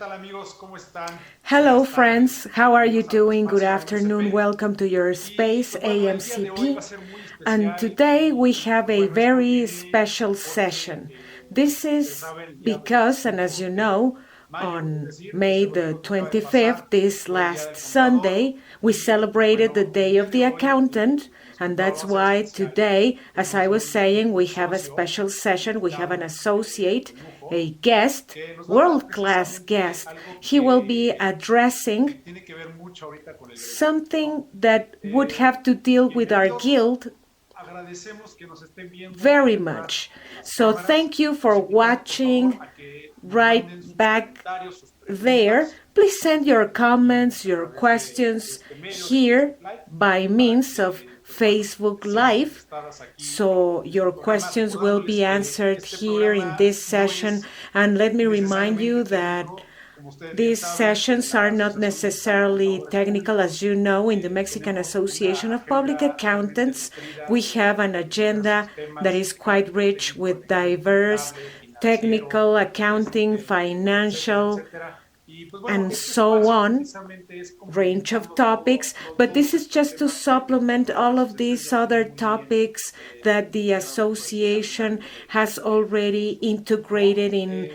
tal amigos? ¿Cómo están? Hello, Buenas tardes. friends. How are you Bienvenidos a doing? Good Espacio afternoon. AMCP. Welcome to your Y space, pues bueno, el día de hoy va a AMCP. ser muy And especial today we have y a bueno, es very porque, special porque session. This ustedes is saben, el día because, and as 25 you de know, mayo, es on decir, May este the domingo que acaba de 25th, pasar, this fue el día last del contador. Sunday, we Y pues celebrated the bueno, el Day día of de the hoy Accountant. nuestro And invitado that's va a ser why especial. today, as I Tenemos was un saying, we have a socio, special session. We have an invitado associate, de lujo, a guest, que nos va a hablar world-class precisamente guest. algo He will be que addressing tiene que ver mucho ahorita con el gremio, something ¿no? that would have to deal with our Bienvenidos, guild agradecemos que nos estén viendo very detrás much. de las So cámaras. thank you for Los invitamos, por favor, watching a que nos manden right sus back comentarios, sus there. preguntas, Please send your comments, a your través de questions este medio de here Facebook Live by para means of que, pues bueno, Facebook sean Live. contestadas aquí So en el your programa. questions will be Recordándoles que answered este here in programa this no session. es And let me remind you necesariamente that técnico. Como ustedes bien these saben, en sessions are la not Asociación Mexicana de necessarily Contadores technical. As Públicos you know, in the Mexican tenemos una Association of Public agenda realmente Accountants, we nutrida have an de diversos agenda that temas is de quite carácter rich técnico, with de carácter diverse contable, financiero, technical, accounting, etcétera, financial, etcétera. Y pues bueno, and este so espacio on precisamente es range of complementando topics, but this todos is estos just to temas técnicos, supplement ¿no? all Que of ustedes these ya other tienen muy bien topics that the association calendario has de already estudios, ¿no? integrated in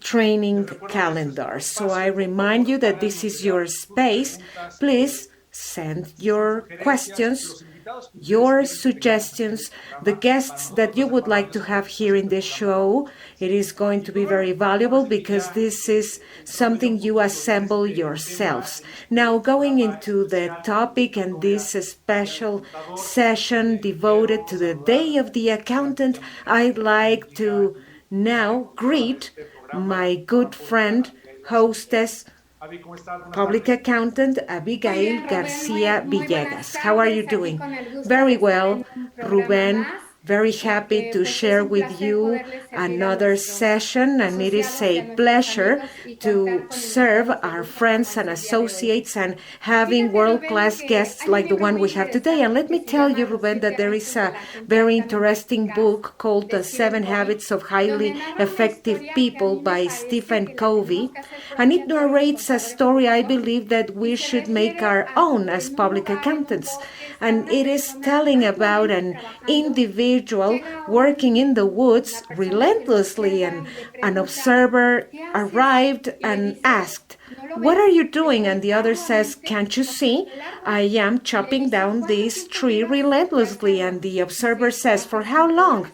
training Les recuerdo que este es su calendars. So I espacio, por remind favor, you that this háganos is your llegar sus space. preguntas, Please send si son your sugerencias, questions, los invitados que ustedes your quieren que tengamos aquí en suggestions, el the programa. Para guests that you nosotros de would verdad like ellos to son los have que here hacen in este this programa mejor. show. It is going Y to pues be bueno, very ahora valuable sí que because ya this is entrando ya un something you poquito en assemble este tema yourselves. de Now, este going programa into the especial topic and dedicatoria this al Día del special Contador, session devoted quiero to the Day saludar of the Accountant, I'd a mi like amiga to y buena now conductora de greet este programa, my good República friend, Abigail García. hostess, Avi, ¿cómo estás? Buenas Public tardes. Accountant Muy Abigail bien, Rubén, Garcia muy buenas Villegas. How are you tardes. Aquí doing? con el gusto de Very estar well, en un programa Ruben. más Very y happy que to pues es share un with placer you poderles servir a another nuestros session, and it is asociados y a a nuestros pleasure amigos y to contar con serve invitados de our lujo como friends el and del día de hoy. associates and having Fíjate, Rubén, world-class que guests hay un like the libro one muy we have today. And interesante let que me se tell you, llama Los Ruben, that siete there is hábitos de a la gente very altamente interesting eficaz book called de The Stephen Seven Covey, Habits of donde Highly narra una Effective historia que a People mí me by parece Stephen que le tenemos Covey. que hacer And it propia a todos los narrates a contadores story I públicos believe that y we se should make refiere our a own que as en un public lugar, en un accountants. bosque, está And una it is persona telling about arduamente an trabajando, individual llega working in the woods una persona que lo relentlessly, observa and y le an pregunta, observer ¿qué haces? arrived Y le and dice, asked, ¿no lo "What ves? are you doing?" Estoy And the other says, arduamente "Can't you see? cortando el árbol. I am Y le chopping dice, down ¿cuánto this tiempo tree llevas de relentlessly." arquero? And the observer Dice, says, más "For de how 5 horas. long?"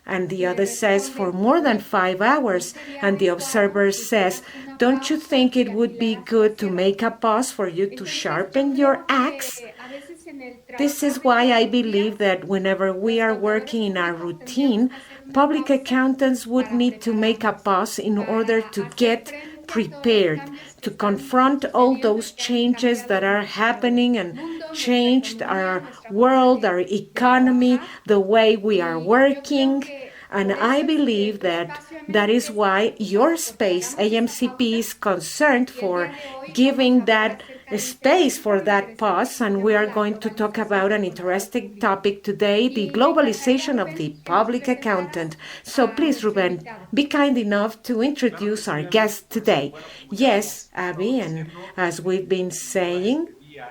And the Y le other says, "For responde, more than oye, 5 hours." ¿no sería And the adecuado observer que says, hicieras una "Don't you pausa think y it would be afilaras tu good to sierra? make a pause for you to Entonces yo sharpen your creo axe?" que a veces en el This is trabajar de why todos I los días, believe that whenever we los are contadores working in our públicos tendríamos routine, que hacer una public pausa accountants would para need to make a prepararnos, pause in order para to hacer get frente a todos los prepared, cambios que to están confront all sucediendo those y que han changes that cambiado are nuestro happening and mundo, nuestra changed economía, our nuestra forma world, our de economy, trabajar. the way we are Y yo creo working. que And por I eso es que believe tu that espacio that MCP is está why your preocupado porque space, hagamos esa AMCP, pausa. is concerned Y el for día de hoy vamos a giving hablar that acerca de un tema space for muy that interesante pause. que se And we llama are la going to talk globalización about del an contador interesting público. topic today, the Y me encantaría, globalization of the Rubén, que nos public presentaras accountant. So a please, nuestro Ruben, invitado. be kind enough to Claro que introduce sí, our Abby. guest Pues today. bueno, como ya lo Yes, hemos estado Abby, and diciendo, as we've been el motivo para saying, este día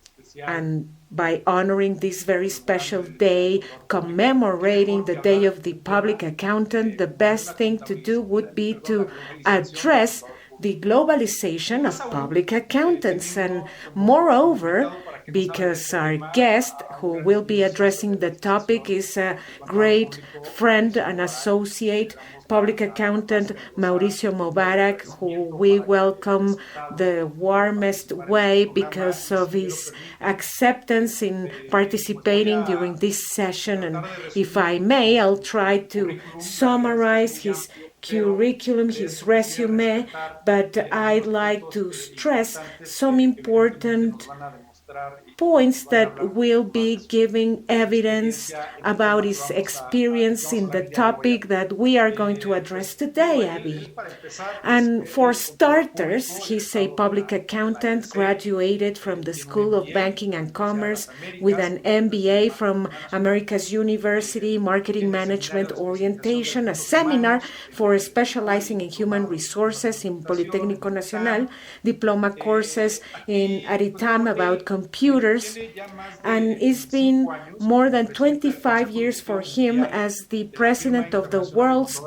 especial and by honoring this very special celebrando el Día del day, Contador Público, qué commemorating mejor the que Day hablar of the de un tema Public Accountant, the como es best la thing to do would be la to globalización del address contador the público. Y globalization más of aún, public accountants. And teniendo como moreover, invitado para que nos hable de because este our tema guest a un who gran will be estudioso addressing de the la topic legislación is a del contador great público, friend Mauricio and Mobarak, le associate damos public la más accountant calurosa Mauricio bienvenida y Mobarak, who agradecimiento we para que haya welcome aceptado the warmest participar en este way programa because y of si me lo his permiten, acceptance in pues voy participating during a this session. And tratar de if I resumir may, I'll su try to currículum. La verdad es que es summarize muy his amplio, pero curriculum, de his esto quisiera resume, rescatar but I'd algunos like puntos to stress importantes some que evidentemente nos important van a demostrar points that will be giving evidence about his experience in the topic that we are going to address today, Abby. And for starters, he's a public accountant, graduated from the School of Banking and Commerce with an MBA from America's University, Marketing Management Orientation, a seminar for specializing in human resources in Politécnico Nacional, diploma courses at ITAM about computers, and it's been more than 25 years for him as the president of the world's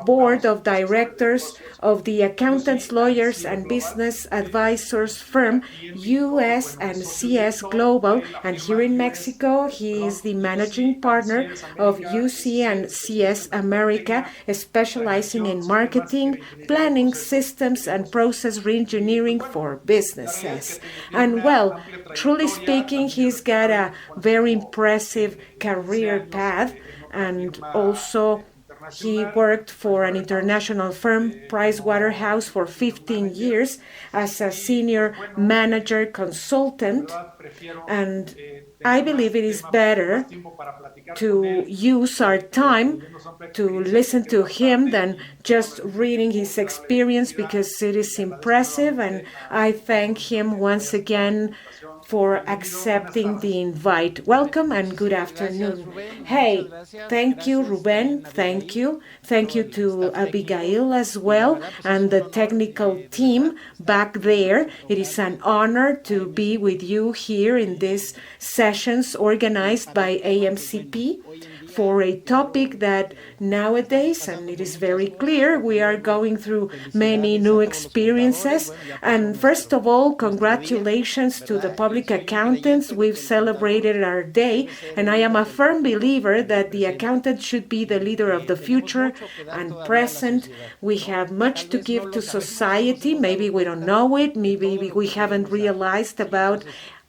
board of directors of the accountants, lawyers, and business advisors firm US and CS Global. And here in Mexico, he is the managing partner of UC and CS America, specializing in marketing, planning, systems, and process reengineering for businesses. And well, truly speaking, he's got a very impressive career path, and also he worked for an international firm, Pricewaterhouse, for 15 years as a senior manager consultant. And I believe it is better to use our time to listen to him than just reading his experience, because it is impressive. And I thank him once again for accepting the invite. Welcome and good afternoon. Hey, thank you, Ruben. Thank you. Thank you to Abigail as well and the technical team back there. It is an honor to be with you here in these sessions organized by AMCP for a topic that nowadays, and it is very clear, we are going through many new experiences. And first of all, congratulations to the public accountants. We've celebrated our day, and I am a firm believer that the accountant should be the leader of the future and present. We have much to give to society. Maybe we don't know it. Maybe we haven't realized about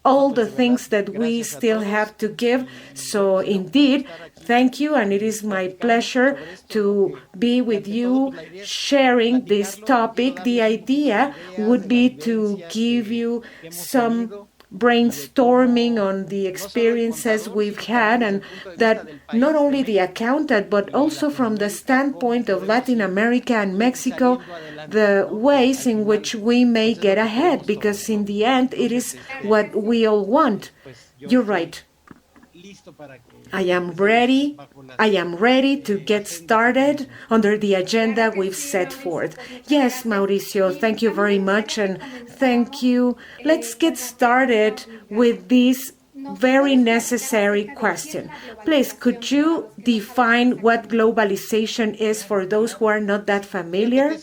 all the things that we still have to give. So indeed, thank you, and it is my pleasure to be with you sharing this topic. The idea would be to give you some brainstorming on the experiences we've had, and that not only the accountant, but also from the standpoint of Latin America and Mexico, the ways in which we may get ahead, because in the end, it is what we all want. You're right. I am ready to get started under the agenda we've set forth. Yes, Mauricio, thank you very much, and thank you. Let's get started with this very necessary question. Please, could you define what globalization is for those who are not that familiar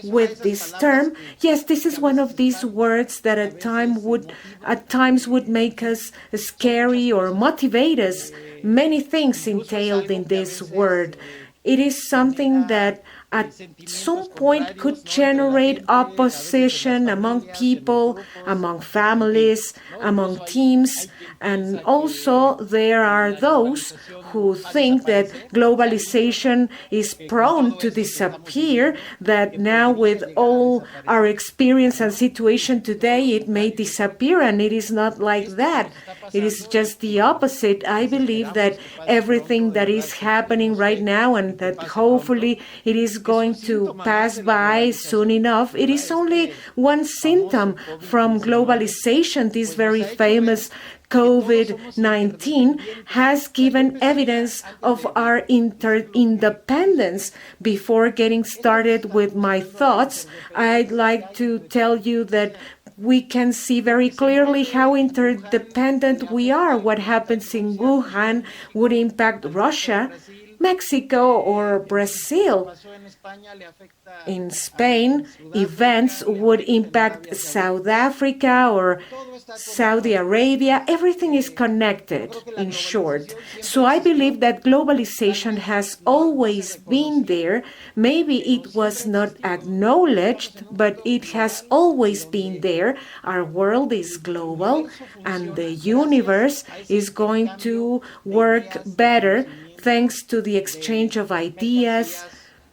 with this term? Yes, this is one of these words that at times would make us scary or motivate us. Many things entailed in this word. It is something that at some point could generate opposition among people, among families, among teams, and also there are those who think that globalization is prone to disappear, that now with all our experience and situation today, it may disappear, and it is not like that. It is just the opposite. I believe that everything that is happening right now, and that hopefully it is going to pass by soon enough, it is only one symptom from globalization. This very famous COVID-19 has given evidence of our interdependence. Before getting started with my thoughts, I'd like to tell you that we can see very clearly how interdependent we are. What happens in Wuhan would impact Russia, Mexico, or Brazil. In Spain, events would impact South Africa or Saudi Arabia. Everything is connected, in short. So I believe that globalization has always been there. Maybe it was not acknowledged, but it has always been there. Our world is global, and the universe is going to work better thanks to the exchange of ideas,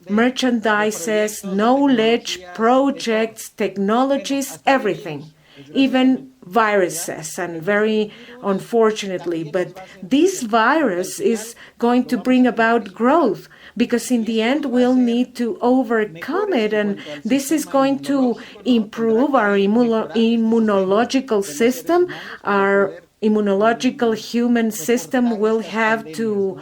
merchandises, knowledge, projects, technologies, everything. Even viruses, and very unfortunately, but this virus is going to bring about growth, because in the end we'll need to overcome it, and this is going to improve our immunological system. Our immunological human system will have to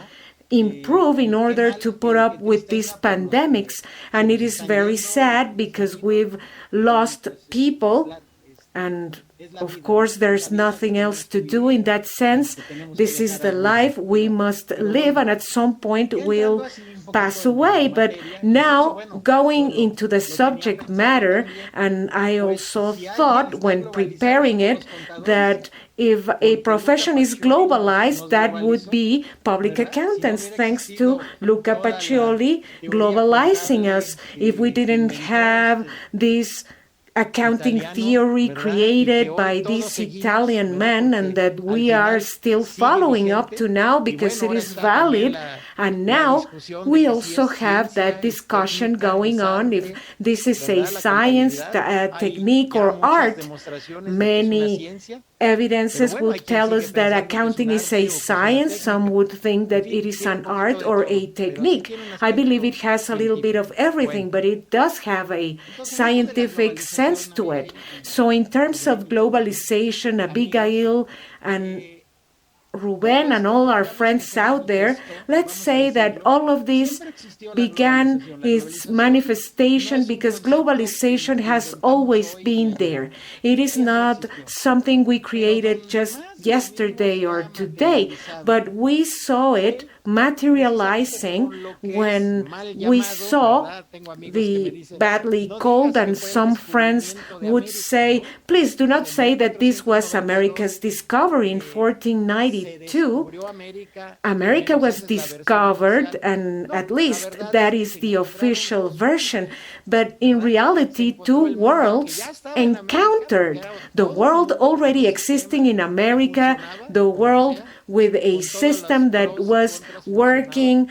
improve in order to put up with these pandemics. And it is very sad because we've lost people, and of course there's nothing else to do in that sense. This is the life we must live, and at some point we'll pass away. But now, going into the subject matter, and I also thought when preparing it that if a profession is globalized, that would be public accountants, thanks to Luca Pacioli globalizing us. If we didn't have this accounting theory created by this Italian man, and that we are still following up to now because it is valid. And now we also have that discussion going on if this is a science, technique, or art. Many evidences would tell us that accounting is a science. Some would think that it is an art or a technique. I believe it has a little bit of everything, but it does have a scientific sense to it. So in terms of globalization, Abigail and Ruben and all our friends out there, let's say that all of this began its manifestation because globalization has always been there. It is not something we created just yesterday or today, but we saw it materializing when we saw the badly cold, and some friends would say, please do not say that this was America's discovery in 1492. America was discovered, and at least that is the official version, but in reality two worlds encountered. The world already existing in America, the world with a system that was working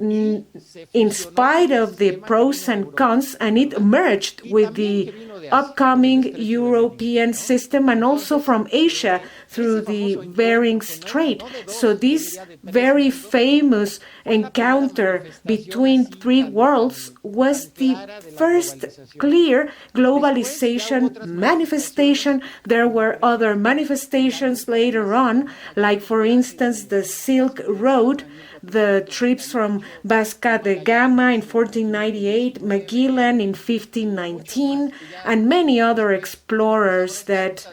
in spite of the pros and cons, and it merged with the upcoming European system and also from Asia through the Bering Strait. So this very famous encounter between three worlds was the first clear globalization manifestation. There were other manifestations later on, like for instance the Silk Road, the trips from Vasco da Gama in 1498, Magellan in 1519, and many other explorers that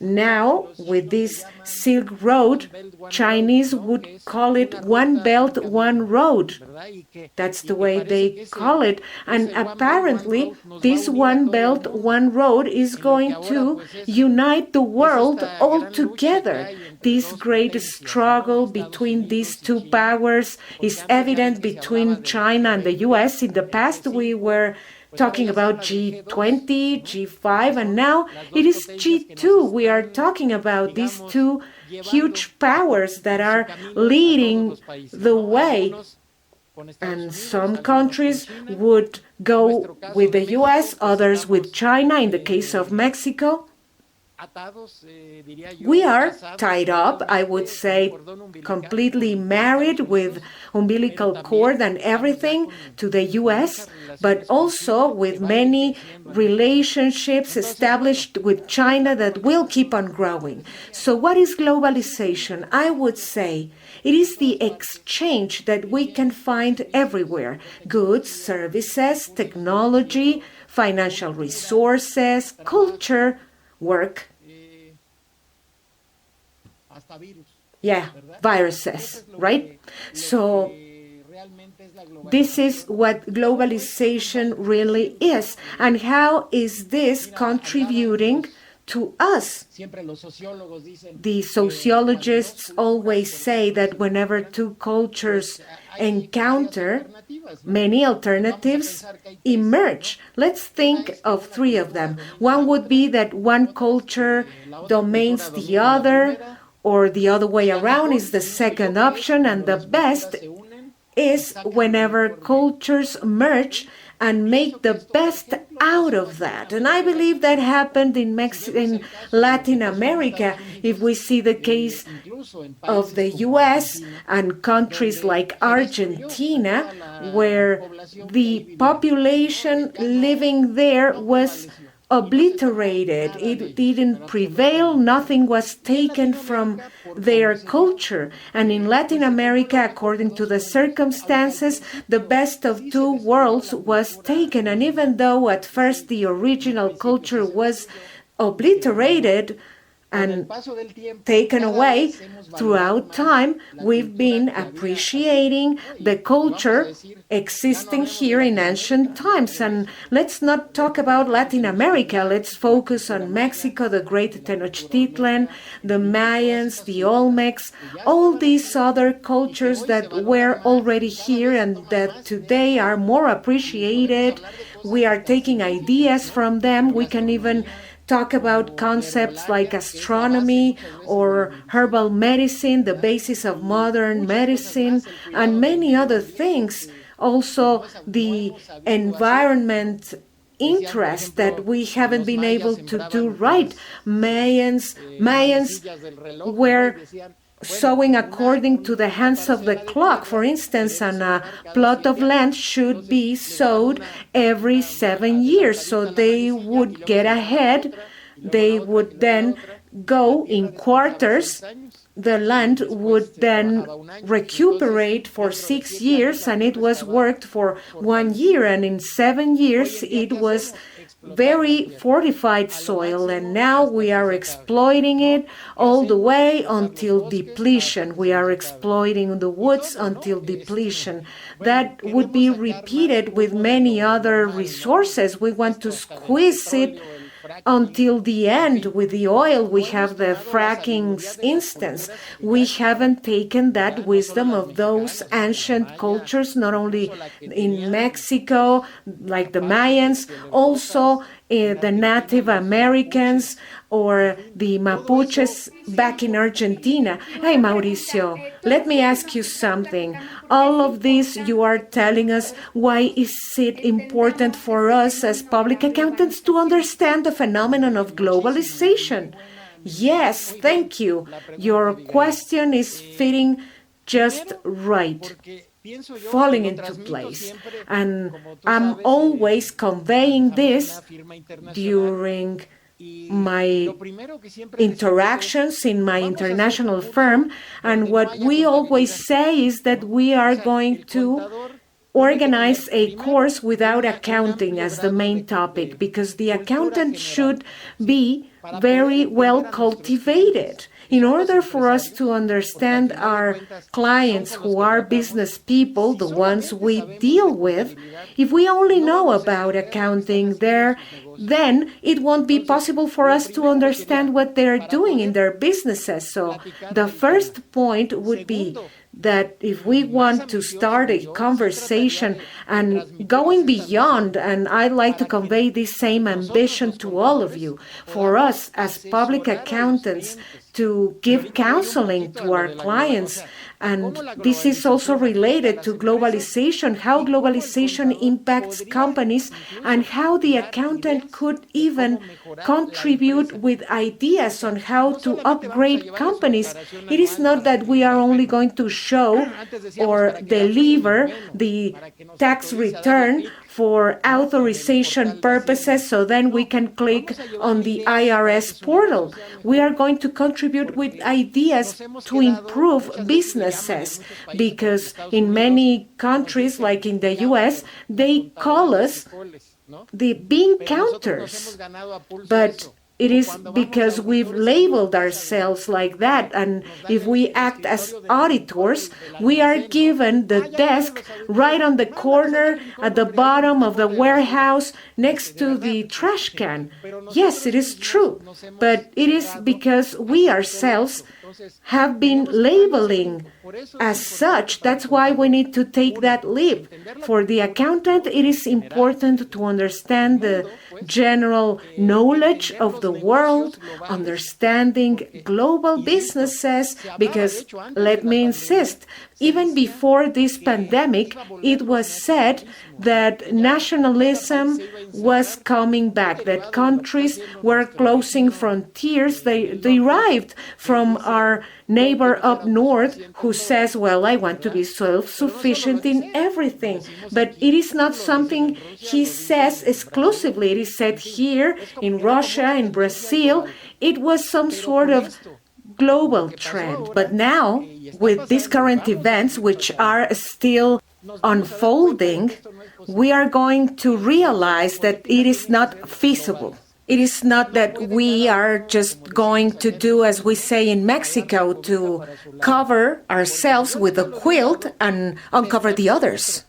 now, with this Silk Road, Chinese would call it one belt, one road. That's the way they call it. And apparently, this one belt, one road is going to unite the world all together. This great struggle between these two powers is evident between China and the US. In the past, we were talking about G20, G5, and now it is G2. We are talking about these two huge powers that are leading the way. And some countries would go with the US, others with China. In the case of Mexico, we are tied up, I would say, completely married with umbilical cord and everything to the US, but also with many relationships established with China that will keep on growing. So what is globalization? I would say it is the exchange that we can find everywhere: goods, services, technology, financial resources, culture, work. Yeah, viruses, right? So this is what globalization really is. And how is this contributing to us? The sociologists always say that whenever two cultures encounter, many alternatives emerge. Let's think of three of them. One would be that one culture domains the other, or the other way around is the second option, and the best is whenever cultures merge and make the best out of that. And I believe that happened in Latin America. If we see the case of the US and countries like Argentina, where the population living there was obliterated. It didn't prevail. Nothing was taken from their culture. And in Latin America, according to the circumstances, the best of two worlds was taken. And even though at first the original culture was obliterated and taken away, throughout time, we've been appreciating the culture existing here in ancient times. And let's not talk about Latin America. Let's focus on Mexico, the Great Tenochtitlan, the Mayans, the Olmecs, all these other cultures that were already here and that today are more appreciated. We are taking ideas from them. We can even talk about concepts like astronomy or herbal medicine, the basis of modern medicine, and many other things. Also, the environment interest that we haven't been able to do right. Mayans were sowing according to the hands of the clock. For instance, a plot of land should be sowed every 7 years. So they would get ahead. They would then go in quarters. The land would then recuperate for 6 years, and it was worked for 1 year. And in 7 years, it was very fortified soil, and now we are exploiting it all the way until depletion. We are exploiting the woods until depletion. That would be repeated with many other resources. We want to squeeze it until the end. With the oil, we have the fracking instance. We haven't taken that wisdom of those ancient cultures, not only in Mexico, like the Mayans, also the Native Americans or the Mapuches back in Argentina. Hey, Mauricio, let me ask you something. All of this you are telling us, why is it important for us as public accountants to understand the phenomenon of globalization? Yes, thank you. Your question is fitting just right, falling into place. And I'm always conveying this during my interactions in my international firm. And what we always say is that we are going to organize a course without accounting as the main topic, because the accountant should be very well cultivated. In order for us to understand our clients who are business people, the ones we deal with, if we only know about accounting then it won't be possible for us to understand what they're doing in their businesses. So the first point would be that if we want to start a conversation and going beyond, and I'd like to convey this same ambition to all of you, for us as public accountants to give counseling to our clients. And this is also related to globalization, how globalization impacts companies, and how the accountant could even contribute with ideas on how to upgrade companies. It is not that we are only going to show or deliver the tax return for authorization purposes, so then we can click on the IRS portal. We are going to contribute with ideas to improve businesses, because in many countries, like in the US, they call us the bean counters. But it is because we've labeled ourselves like that. And if we act as auditors, we are given the desk right on the corner at the bottom of the warehouse next to the trash can. Yes, it is true. But it is because we ourselves have been labeling as such. That's why we need to take that leap. For the accountant, it is important to understand the general knowledge of the the world, understanding global businesses, because let me insist, even before this pandemic, it was said that nationalism was coming back, that countries were closing frontiers. They derived from our neighbor up north who says, well, I want to be self-sufficient in everything. But it is not something he says exclusively. It is said here in Russia, in Brazil. It was some sort of global trend. But now, with these current events, which are still unfolding, we are going to realize that it is not feasible. It is not that we are just going to do, as we say in Mexico, to cover ourselves with a quilt and uncover the others.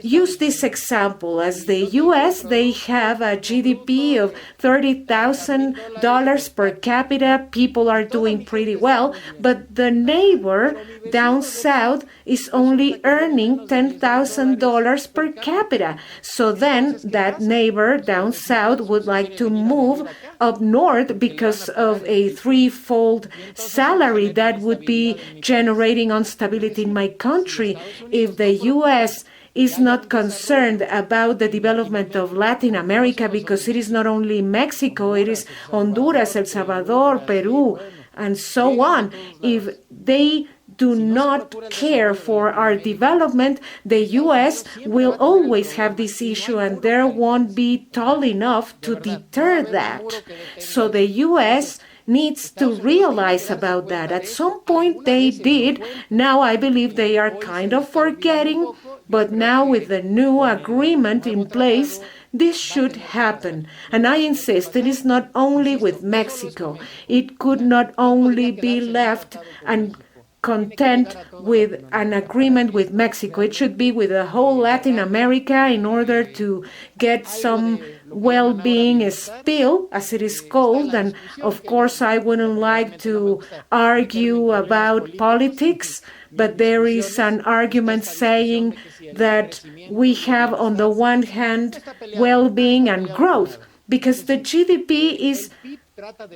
Use this example. As the U.S., they have a GDP of $30,000 per capita. People are doing pretty well, but the neighbor down south is only earning $10,000 per capita. So then that neighbor down south would like to move up north because of a threefold salary that would be generating instability in my country. If the U.S. is not concerned about the development of Latin America, because it is not only Mexico, it is Honduras, El Salvador, Peru, and so on. If they do not care for our development, the U.S. will always have this issue, and there won't be tall enough to deter that. So the U.S. needs to realize about that. At some point they did. Now I believe they are kind of forgetting, but now with the new agreement in place, this should happen. And I insist, it is not only with Mexico. It could not only be left and content with an agreement with Mexico. It should be with the whole Latin America in order to get some well-being spill, as it is called. And of course, I wouldn't like to argue about politics, but there is an argument saying that we have, on the one hand, well-being and growth, because the GDP is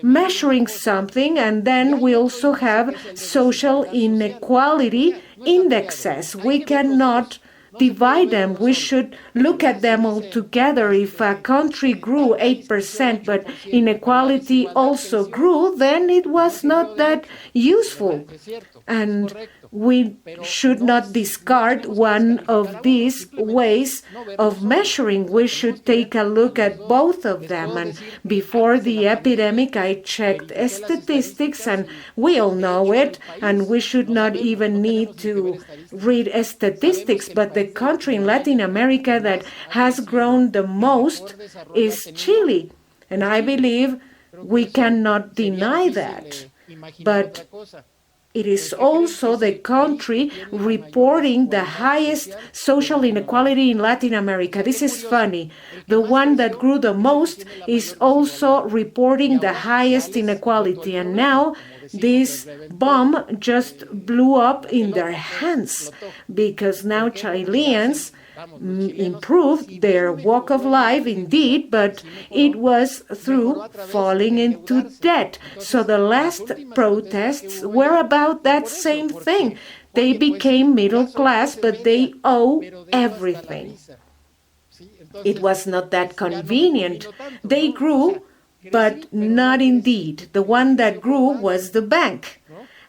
measuring something, and then we also have social inequality indexes. We cannot divide them. We should look at them all together. If a country grew 8%, but inequality also grew, then it was not that useful. And we should not discard one of these ways of measuring. We should take a look at both of them. And before the epidemic, I checked statistics, and we all know it, and we should not even need to read statistics, but the country in Latin America that has grown the most is Chile. And I believe we cannot deny that. But it is also the country reporting the highest social inequality in Latin America. This is funny. The one that grew the most is also reporting the highest inequality. And now this bomb just blew up in their hands, because now Chileans improved their walk of life, indeed, but it was through falling into debt. So the last protests were about that same thing. They became middle class, but they owe everything. It was not that convenient. They grew, but not indeed. The one that grew was the bank.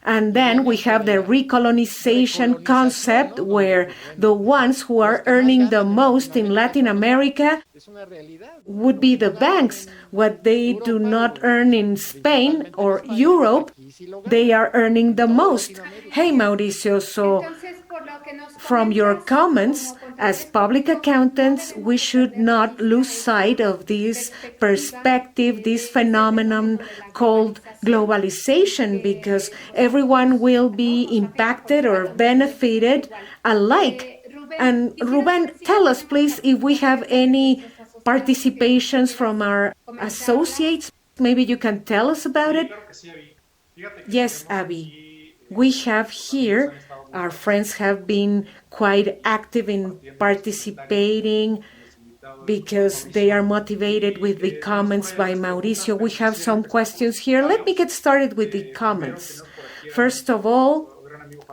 And then we have the recolonization concept, where the ones who are earning the most in Latin America would be the banks. What they do not earn in Spain or Europe, they are earning the most. Hey, Mauricio, so from your comments, as public accountants, we should not lose sight of this perspective, this phenomenon called globalization, because everyone will be impacted or benefited alike. And Ruben, tell us, please, if we have any participations from our associates. Maybe you can tell us about it. Yes, Abby. We have here, our friends have been quite active in participating. because they are motivated with the comments by Mauricio. We have some questions here. Let me get started with the comments. First of all,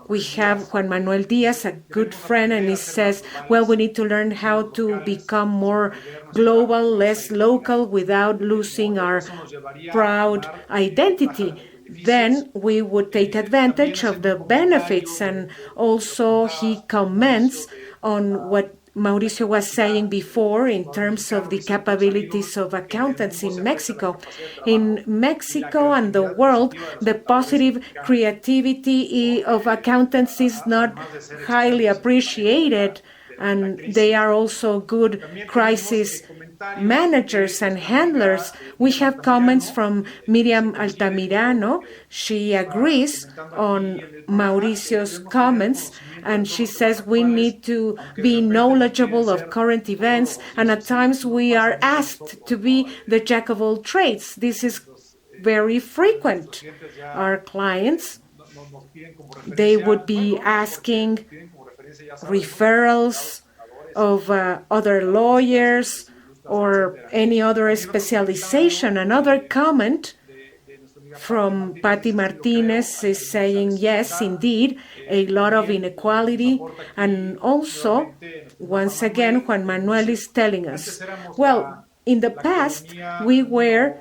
we have Juan Manuel Diaz, a good friend, and he says, well, we need to learn how to become more global, less local, without losing our proud identity. Then we would take advantage of the benefits. And also he comments on what Mauricio was saying before in terms of the capabilities of accountants in Mexico. In Mexico and the world, the positive creativity of accountants is not highly appreciated, and they are also good crisis managers and handlers. We have comments from Miriam Altamirano. She agrees on Mauricio's comments, and she says we need to be knowledgeable of current events, and at times we are asked to be the jack of all trades. This is very frequent. Our clients, they would be asking referrals of other lawyers or any other specialization. Another comment from Patty Martinez is saying, yes, indeed, a lot of inequality. And also, once again, Juan Manuel is telling us, well, in the past, we were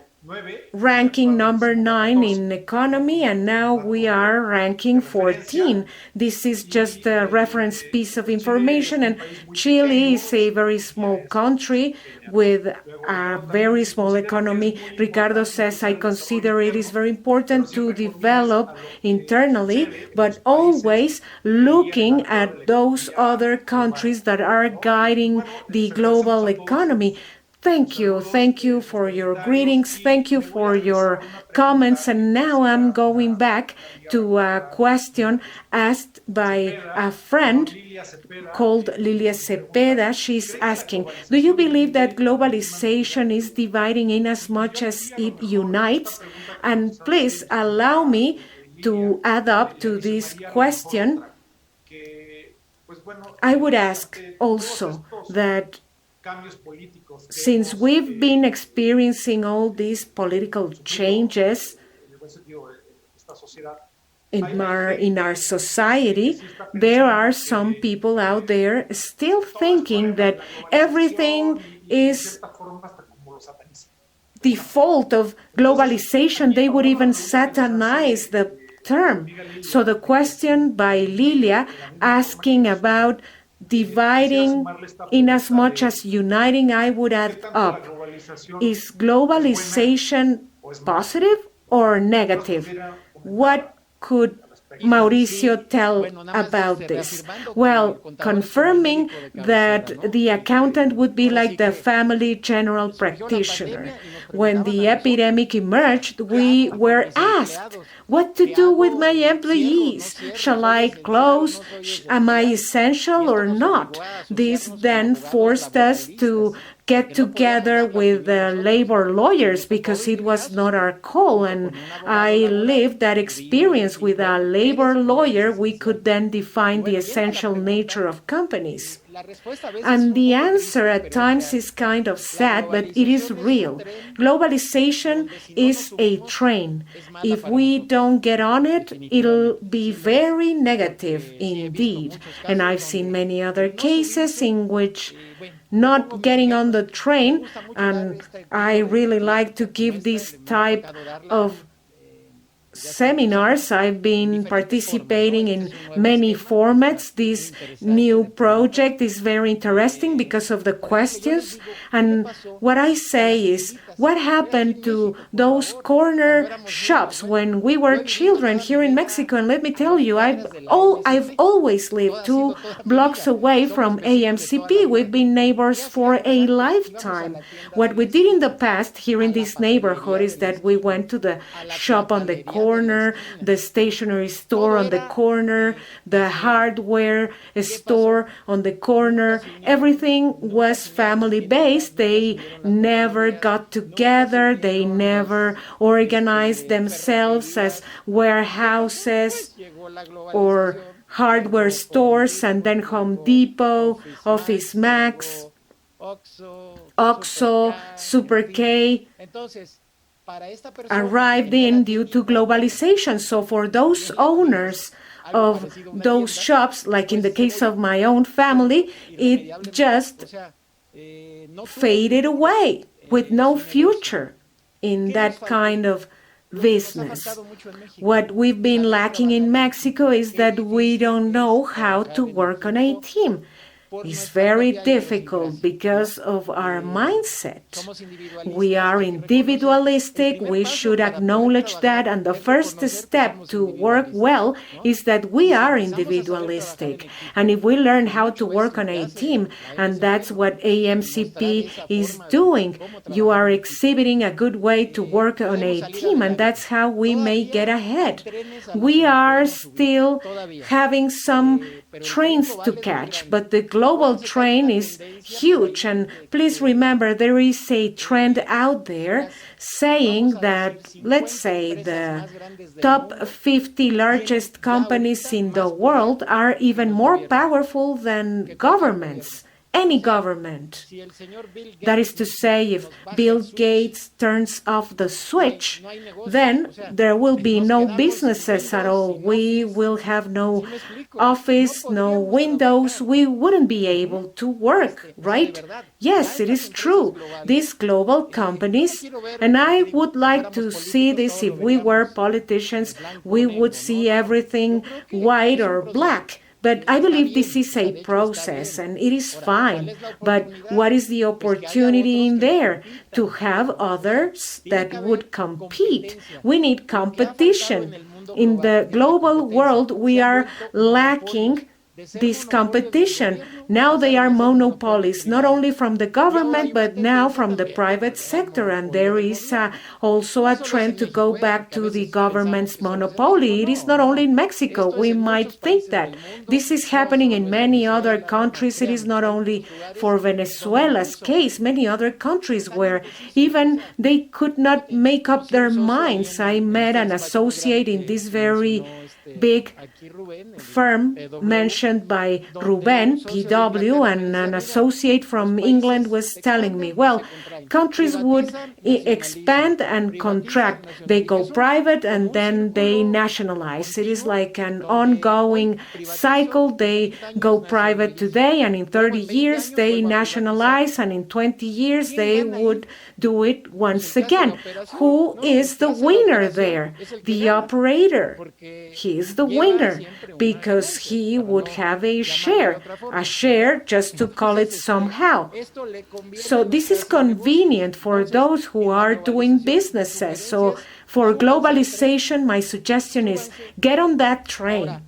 ranking number 9 in economy, and now we are ranking 14. This is just a reference piece of information, and Chile is a very small country with a very small economy. Ricardo says, I consider it is very important to develop internally, but always looking at those other countries that are guiding the global economy. Thank you. Thank you for your greetings. Thank you for your comments. And now I'm going back to a question asked by a friend called Lilia Cepeda. She's asking, do you believe that globalization is dividing in as much as it unites? And please allow me to add up to this question. I would ask also that since we've been experiencing all these political changes in our society, there are some people out there still thinking that everything is the fault of globalization. They would even satanize the term. So the question by Lilia asking about dividing in as much as uniting, I would add up. Is globalization positive or negative? What could Mauricio tell about this? Well, confirming that the accountant would be like the family general practitioner. When the epidemic emerged, we were asked what to do with my employees. Shall I close? Am I essential or not? This then forced us to get together with the labor lawyers because it was not our call, and I lived that experience with a labor lawyer. We could then define the essential nature of companies. And the answer at times is kind of sad, but it is real. Globalization is a train. If we don't get on it, it'll be very negative indeed. And I've seen many other cases in which not getting on the train, and I really like to give this type of seminars. I've been participating in many formats. This new project is very interesting because of the questions. And what I say is, what happened to those corner shops when we were children here in Mexico? And let me tell you, I've always lived 2 blocks away from AMCP. We've been neighbors for a lifetime. What we did in the past here in this neighborhood is that we went to the shop on the corner, the stationery store on the corner, the hardware store on the corner. Everything was family-based. They never got together. They never organized themselves as warehouses or hardware stores, and then Home Depot, Office Max, OXXO, Super K, arrived in due to globalization. So for those owners of those shops, like in the case of my own family, it just faded away with no future in that kind of business. What we've been lacking in Mexico is that we don't know how to work on a team. It's very difficult because of our mindset. We are individualistic, we should acknowledge that, and the first step to work well is that we are individualistic. And if we learn how to work on a team, and that's what AMCP is doing, you are exhibiting a good way to work on a team, and that's how we may get ahead. We are still having some trains to catch, but the global train is huge. And please remember, there is a trend out there saying that, let's say, the top 50 largest companies in the world are even more powerful than governments. Any government. That is to say, if Bill Gates turns off the switch, then there will be no businesses at all. We will have no office, no windows. We wouldn't be able to work, right? Yes, it is true. These global companies, and I would like to see this if we were politicians, we would see everything white or black. But I believe this is a process, and it is fine. But what is the opportunity in there? To have others that would compete. We need competition. In the global world, we are lacking this competition. Now they are monopolies, not only from the government, but now from the private sector. And there is also a trend to go back to the government's monopoly. It is not only in Mexico. We might think that. This is happening in many other countries. It is not only for Venezuela's case, many other countries where even they could not make up their minds. I met an associate in this very big firm mentioned by Ruben, PW, and an associate from England was telling me, well, countries would expand and contract. They go private and then they nationalize. It is like an ongoing cycle. They go private today and in 30 years they nationalize, and in 20 years they would do it once again. Who is the winner there? The operator. He is the winner because he would have a share just to call it somehow. So this is convenient for those who are doing businesses. So for globalization, my suggestion is get on that train.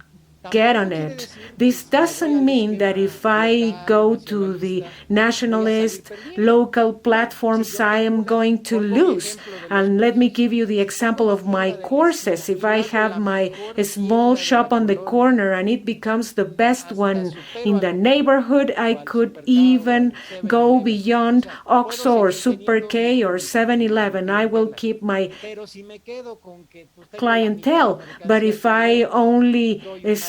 Get on it. This doesn't mean that if I go to the nationalist local platforms, I am going to lose. And let me give you the example of my courses. If I have my small shop on the corner and it becomes the best one in the neighborhood, I could even go beyond OXXO or Super K or 7-Eleven. I will keep my clientele. But if I only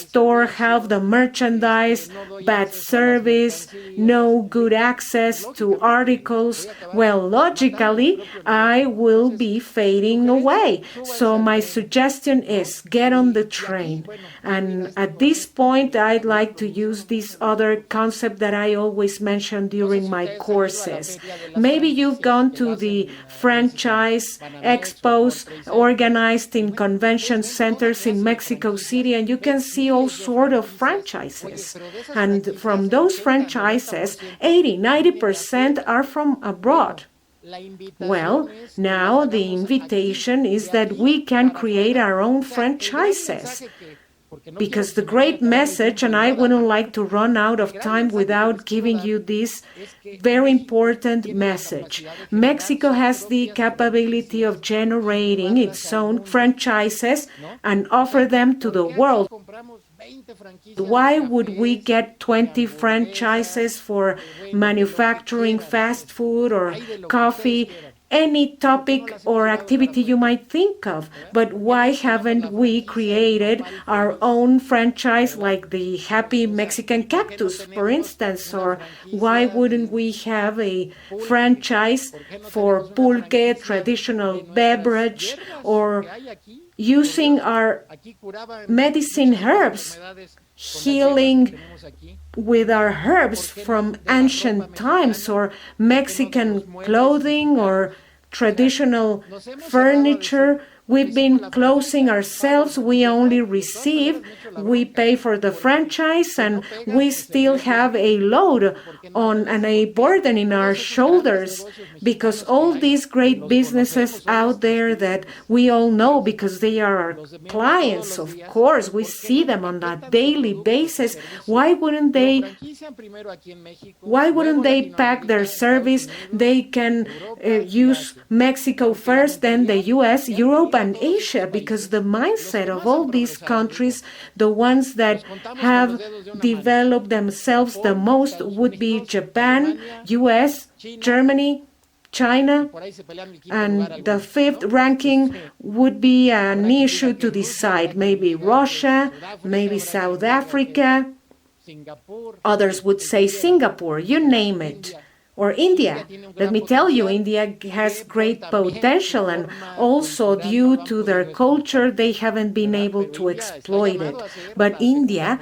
store have the merchandise, bad service, no good access to articles, well, logically, I will be fading away. So my suggestion is get on the train. And at this point, I'd like to use this other concept that I always mention during my courses. Maybe you've gone to the franchise expos organized in convention centers in Mexico City, and you can see all sorts of franchises. And from those franchises, 80-90% are from abroad. Well, now the invitation is that we can create our own franchises. Because the great message, and I wouldn't like to run out of time without giving you this very important message. Mexico has the capability of generating its own franchises and offer them to the world. Why would we get 20 franchises for manufacturing fast food or coffee? any topic or activity you might think of. But why haven't we created our own franchise like the Happy Mexican Cactus, for instance? Or why wouldn't we have a franchise for pulque, traditional beverage, or using our medicine herbs, healing with our herbs from ancient times, or Mexican clothing or traditional furniture? We've been closing ourselves. We only receive, we pay for the franchise, and we still have a load on and a burden in our shoulders, because all these great businesses out there that we all know because they are our clients, of course, we see them on a daily basis. Why wouldn't they pack their service? They can use Mexico first, then the US, Europe, and Asia, because the mindset of all these countries, the ones that have developed themselves the most, would be Japan, US, Germany, China, and the fifth ranking would be an issue to decide. Maybe Russia, maybe South Africa, others would say Singapore, you name it. Or India. Let me tell you, India has great potential, and also due to their culture, they haven't been able to exploit it. But India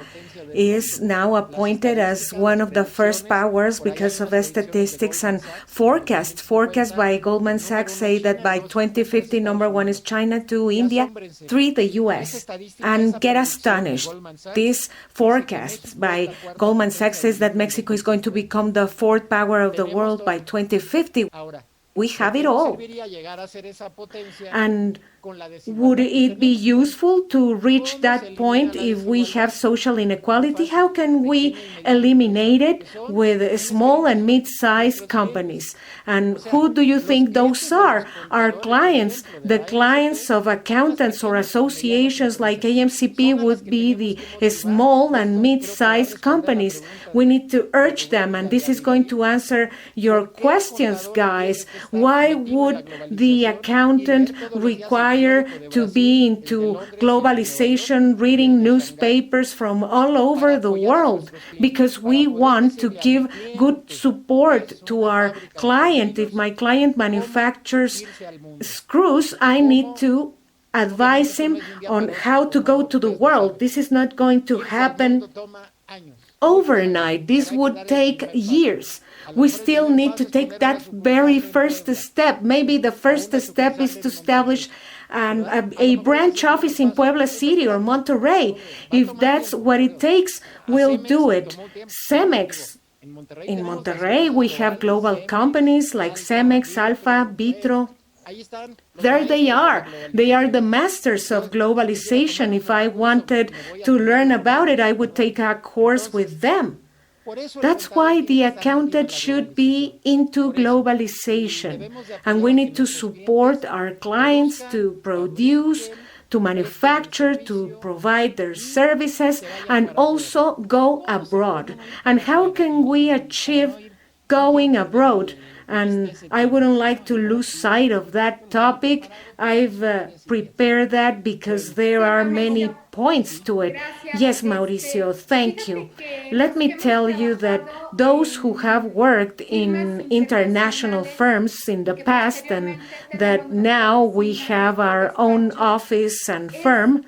is now appointed as one of the first powers because of statistics and forecasts. Forecasts by Goldman Sachs say that by 2050, number one is China, two, India, three, the US. And get astonished. This forecast by Goldman Sachs says that Mexico is going to become the fourth power of the world by 2050. We have it all. And would it be useful to reach that point if we have social inequality? How can we eliminate it with small and mid-sized companies? And who do you think those are? Our clients, the clients of accountants or associations like AMCP would be the small and mid-sized companies. We need to urge them, and this is going to answer your questions, guys. Why would the accountant require to be into globalization, reading newspapers from all over the world? Because we want to give good support to our client. If my client manufactures screws, I need to advise him on how to go to the world. This is not going to happen overnight. This would take years. We still need to take that very first step. Maybe the first step is to establish a branch office in Puebla City or Monterrey. If that's what it takes, we'll do it. Cemex. In Monterrey, we have global companies like Cemex, Alfa, Vitro. There they are. They are the masters of globalization. If I wanted to learn about it, I would take a course with them. That's why the accountant should be into globalization. And we need to support our clients to produce, to manufacture, to provide their services, and also go abroad. And how can we achieve going abroad? And I wouldn't like to lose sight of that topic. I've prepared that because there are many points to it. Yes, Mauricio, thank you. Let me tell you that those who have worked in international firms in the past and that now we have our own office and firm,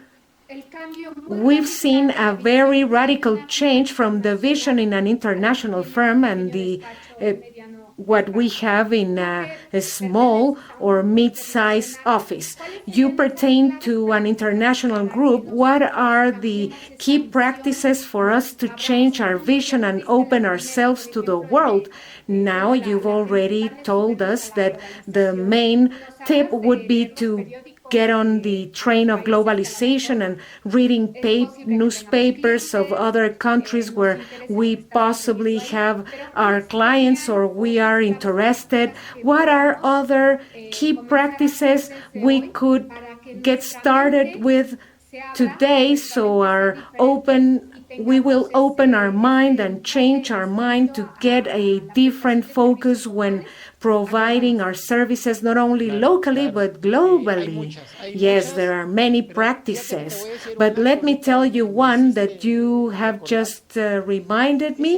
we've seen a very radical change from the vision in an international firm and the what we have in a small or mid-sized office. You pertain to an international group. What are the key practices for us to change our vision and open ourselves to the world? Now, you've already told us that the main tip would be to get on the train of globalization and reading newspapers of other countries where we possibly have our clients or we are interested. What are other key practices we could get started with today so we will open our mind and change our mind to get a different focus when providing our services not only locally but globally. Yes, there are many practices, but let me tell you one that you have just reminded me,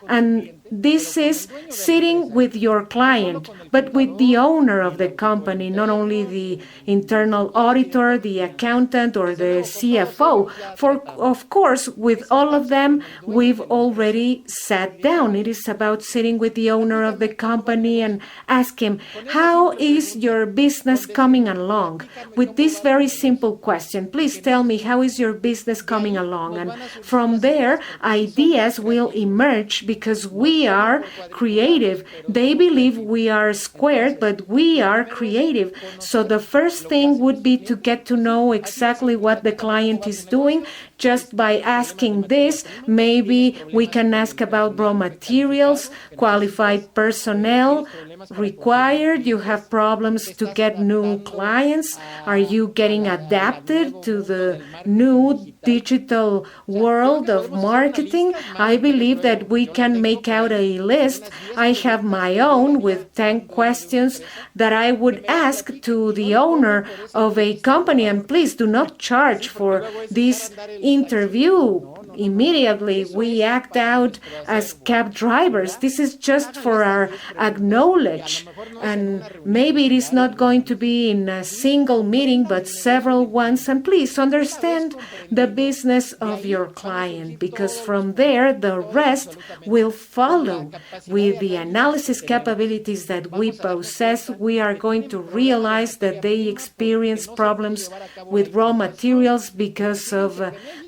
and this is sitting with your client, but with the owner of the company, not only the internal auditor, the accountant, or the CFO. For, of course, with all of them, we've already sat down. It is about sitting with the owner of the company and ask him, how is your business coming along? With this very simple question, please tell me, how is your business coming along? And from there, ideas will emerge because we are creative. They believe we are squared, but we are creative. So the first thing would be to get to know exactly what the client is doing. Just by asking this, maybe we can ask about raw materials, qualified personnel required. You have problems to get new clients. Are you getting adapted to the new digital world of marketing? I believe that we can make out a list. I have my own with 10 questions that I would ask to the owner of a company. And please do not charge for this interview. Immediately we act out as cab drivers. This is just for our acknowledge, and maybe it is not going to be in a single meeting but several ones. And please understand the business of your client, because from there the rest will follow. With the analysis capabilities that we possess, we are going to realize that they experience problems with raw materials because of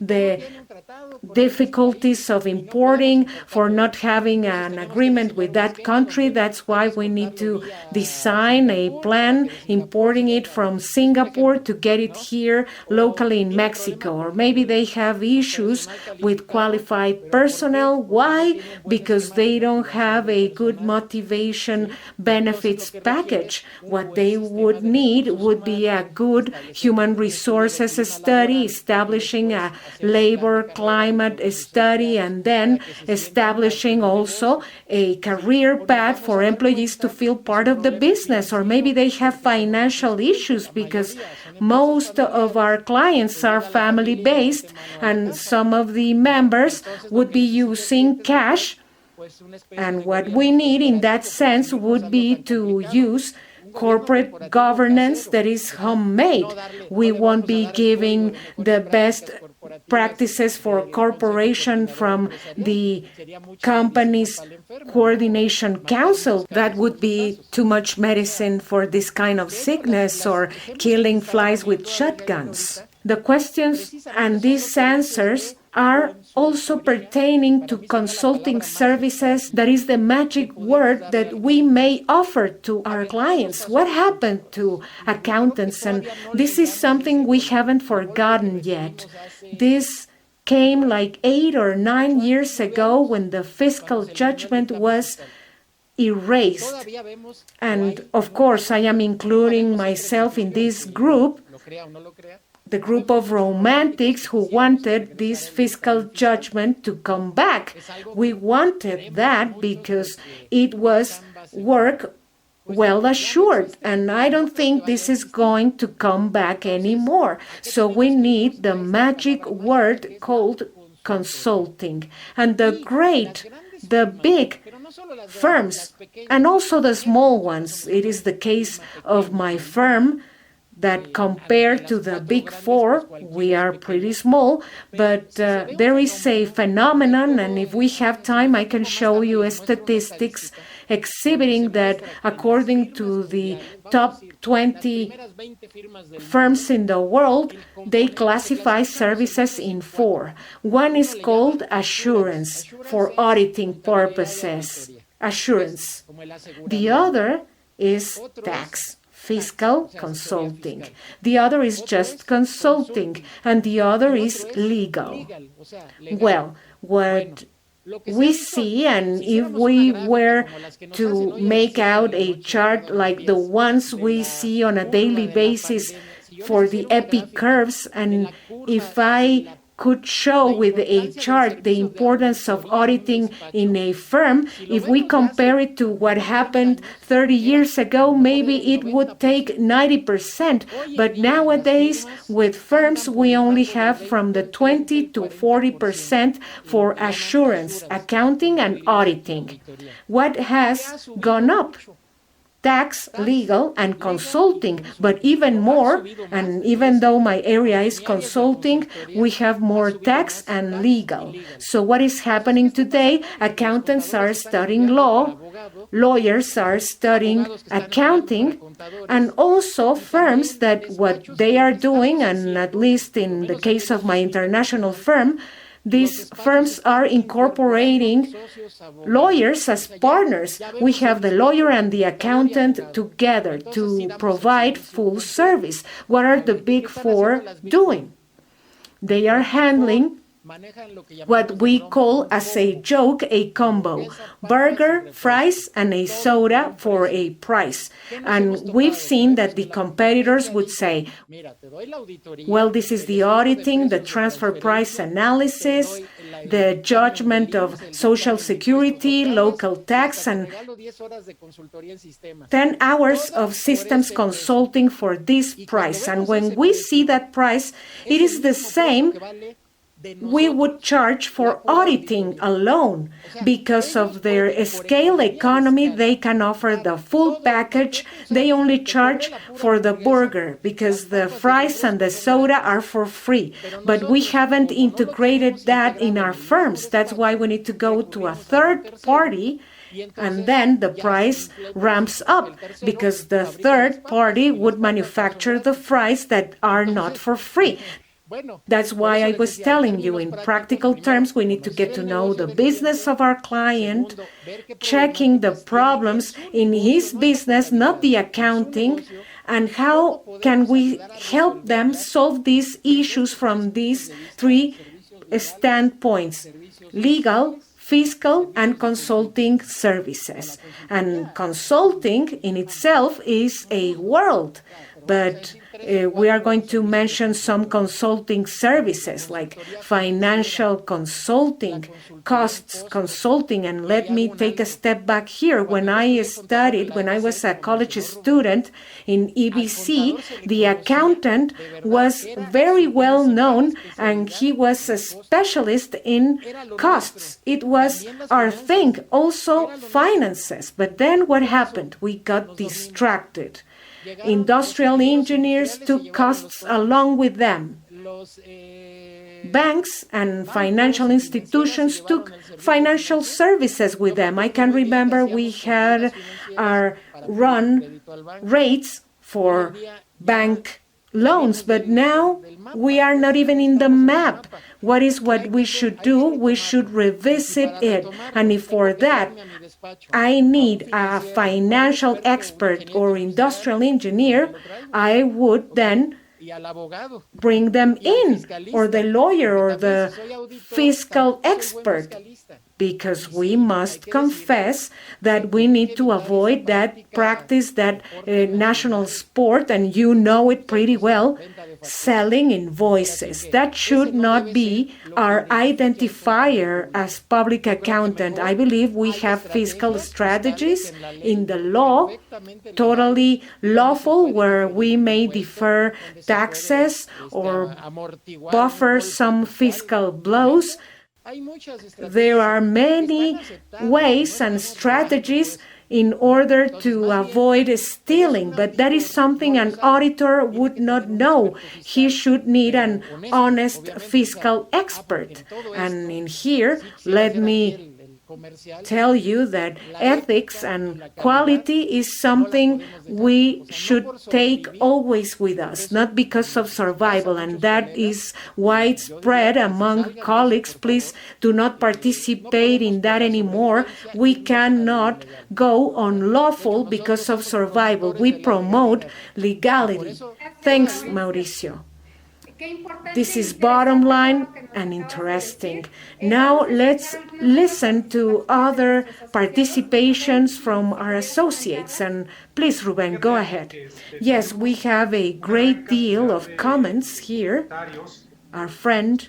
the difficulties of importing, for not having an agreement with that country. That's why we need to design a plan importing it from Singapore to get it here locally in Mexico. Or maybe they have issues with qualified personnel. Why? Because they don't have a good motivation benefits package. What they would need would be a good human resources study, establishing a labor climate study, and then establishing also a career path for employees to feel part of the business. Or maybe they have financial issues because most of our clients are family based, and some of the members would be using cash. And what we need in that sense would be to use corporate governance that is homemade. We won't be giving the best practices for corporation from the company's coordination council. That would be too much medicine for this kind of sickness, or killing flies with shotguns. The questions and these answers are also pertaining to consulting services. That is the magic word that we may offer to our clients. What happened to accountants? And this is something we haven't forgotten yet. This came like 8 or 9 years ago when the fiscal judgment was erased. And of course, I am including myself in this group, the group of romantics who wanted this fiscal judgment to come back. We wanted that because it was work well assured, and I don't think this is going to come back anymore. So we need the magic word called consulting. And the big firms, and also the small ones, it is the case of my firm, that compared to the big four, we are pretty small, but there is a phenomenon, and if we have time, I can show you statistics exhibiting that according to the top 20 firms in the world, they classify services in 4. One is called assurance, for auditing purposes, assurance. The other is tax, fiscal consulting. The other is just consulting, and the other is legal. Well, what we see, and if we were to make out a chart like the ones we see on a daily basis for the epic curves, and if I could show with a chart the importance of auditing in a firm, if we compare it to what happened 30 years ago, maybe it would take 90%. But nowadays, with firms, we only have from the 20 to 40% for assurance, accounting, and auditing. What has gone up? Tax, legal, and consulting, but even more, and even though my area is consulting, we have more tax and legal. So what is happening today? Accountants are studying law, lawyers are studying accounting, and also firms that what they are doing, and at least in the case of my international firm, these firms are incorporating lawyers as partners. We have the lawyer and the accountant together to provide full service. What are the Big Four doing? They are handling what we call as a joke a combo: burger, fries, and a soda for a price. And we've seen that the competitors would say, well, this is the auditing, the transfer price analysis, the judgment of Social Security, local tax, and 10 hours of systems consulting for this price. And when we see that price, it is the same we would charge for auditing alone. Because of their scale economy, they can offer the full package. They only charge for the burger because the fries and the soda are for free. But we haven't integrated that in our firms. That's why we need to go to a third party, and then the price ramps up because the third party would manufacture the fries that are not for free. That's why I was telling you, in practical terms, we need to get to know the business of our client, checking the problems in his business, not the accounting, and how can we help them solve these issues from these three standpoints: legal, fiscal, and consulting services. And consulting in itself is a world, but we are going to mention some consulting services like financial consulting, costs consulting. And let me take a step back here. When I was a college student in EBC, the accountant was very well known and he was a specialist in costs. It was our thing, also finances. But then what happened? We got distracted. Industrial engineers took costs along with them. Banks and financial institutions took financial services with them. I can remember we had our run rates for bank loans, but now we are not even in the map. What is what we should do? We should revisit it. And if for that I need a financial expert or industrial engineer, I would then bring them in, or the lawyer or the fiscal expert, because we must confess that we need to avoid that practice, that national sport, and you know it pretty well, selling invoices. That should not be our identifier as public accountant. I believe we have fiscal strategies in the law, totally lawful, where we may defer taxes or buffer some fiscal blows. There are many ways and strategies in order to avoid stealing, but that is something an auditor would not know. He should need an honest fiscal expert. And in here, let me tell you that ethics and quality is something we should take always with us, not because of survival, and that is widespread among colleagues. Please do not participate in that anymore. We cannot go on lawful because of survival. We promote legality. Thanks, Mauricio. This is bottom line and interesting. Now let's listen to other participations from our associates. And please, Ruben, go ahead. Yes, we have a great deal of comments here. Our friend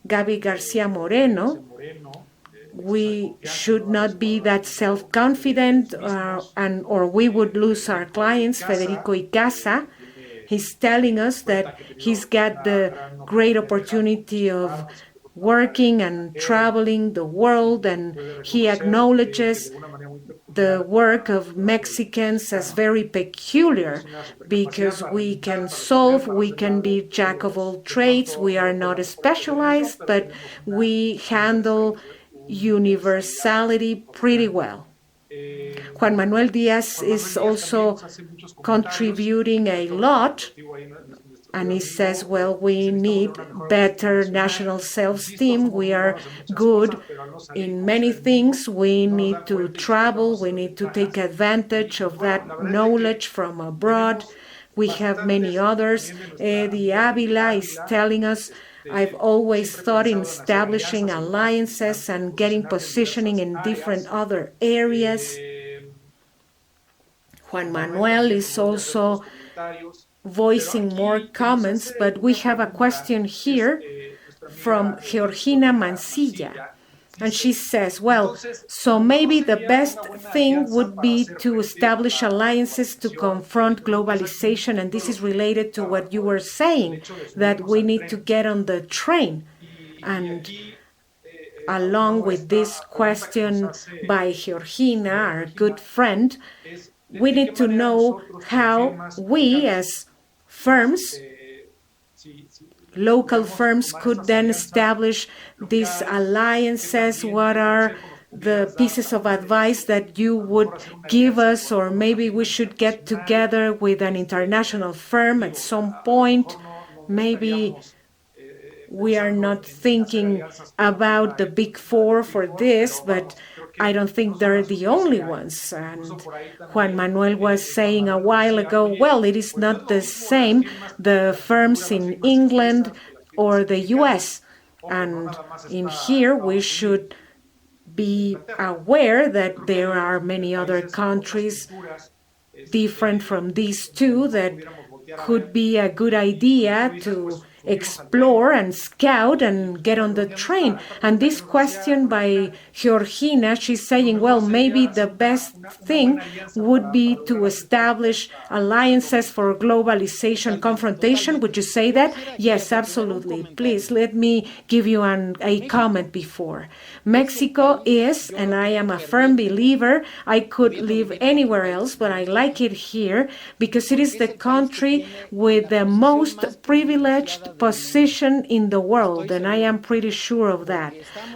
Gaby Garcia Moreno, we should not be that self-confident or we would lose our clients. Federico Icaza, he's telling us that he's got the great opportunity of working and traveling the world, and he acknowledges the work of Mexicans as very peculiar because we can be jack of all trades. We are not specialized, but we handle universality pretty well. Juan Manuel Diaz is also contributing a lot, and he says, well, we need better national self-esteem. We are good in many things. We need to travel. We need to take advantage of that knowledge from abroad. We have many others. Eddie Avila is telling us, I've always thought in establishing alliances and getting positioning in different other areas. Juan Manuel is also voicing more comments, but we have a question here from Georgina Mancilla. And she says, well, so maybe the best thing would be to establish alliances to confront globalization. And this is related to what you were saying, that we need to get on the train. And along with this question by Georgina, our good friend, we need to know how we as firms, local firms, could then establish these alliances. What are the pieces of advice that you would give us? Or maybe we should get together with an international firm at some point. Maybe we are not thinking about the big four for this, but I don't think they're the only ones. And Juan Manuel was saying a while ago, well, it is not the same, the firms in England or the US. And in here, we should be aware that there are many other countries different from these two that could be a good idea to explore and scout and get on the train. And this question by Georgina, she's saying, well, maybe the best thing would be to establish alliances for globalization confrontation. Would you say that? Yes, absolutely. Please, let me give you a comment before. Mexico is, and I am a firm believer, I could live anywhere else, but I like it here because it is the country with the most privileged position in the world, and I am pretty sure of that.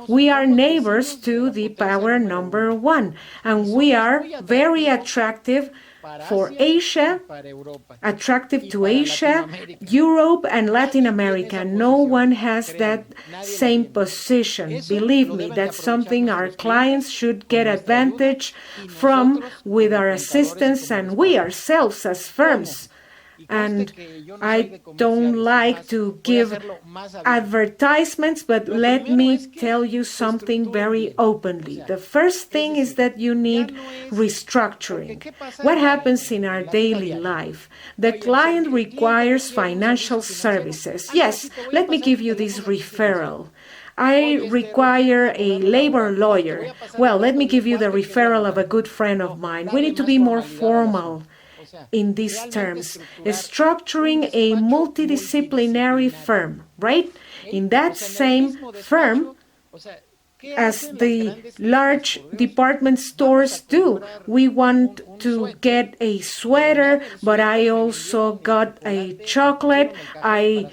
We are neighbors to the power number one, and we are very attractive for Asia, attractive to Asia, Europe, and Latin America. No one has that same position. Believe me, that's something our clients should get advantage from with our assistance and we ourselves as firms. And I don't like to give advertisements, but let me tell you something very openly. The first thing is that you need restructuring. What happens in our daily life? The client requires financial services. Yes, let me give you this referral. I require a labor lawyer. Well, let me give you the referral of a good friend of mine. We need to be more formal in these terms, structuring a multidisciplinary firm, right? In that same firm, as the large department stores do, we want to get a sweater, but I also got a chocolate. I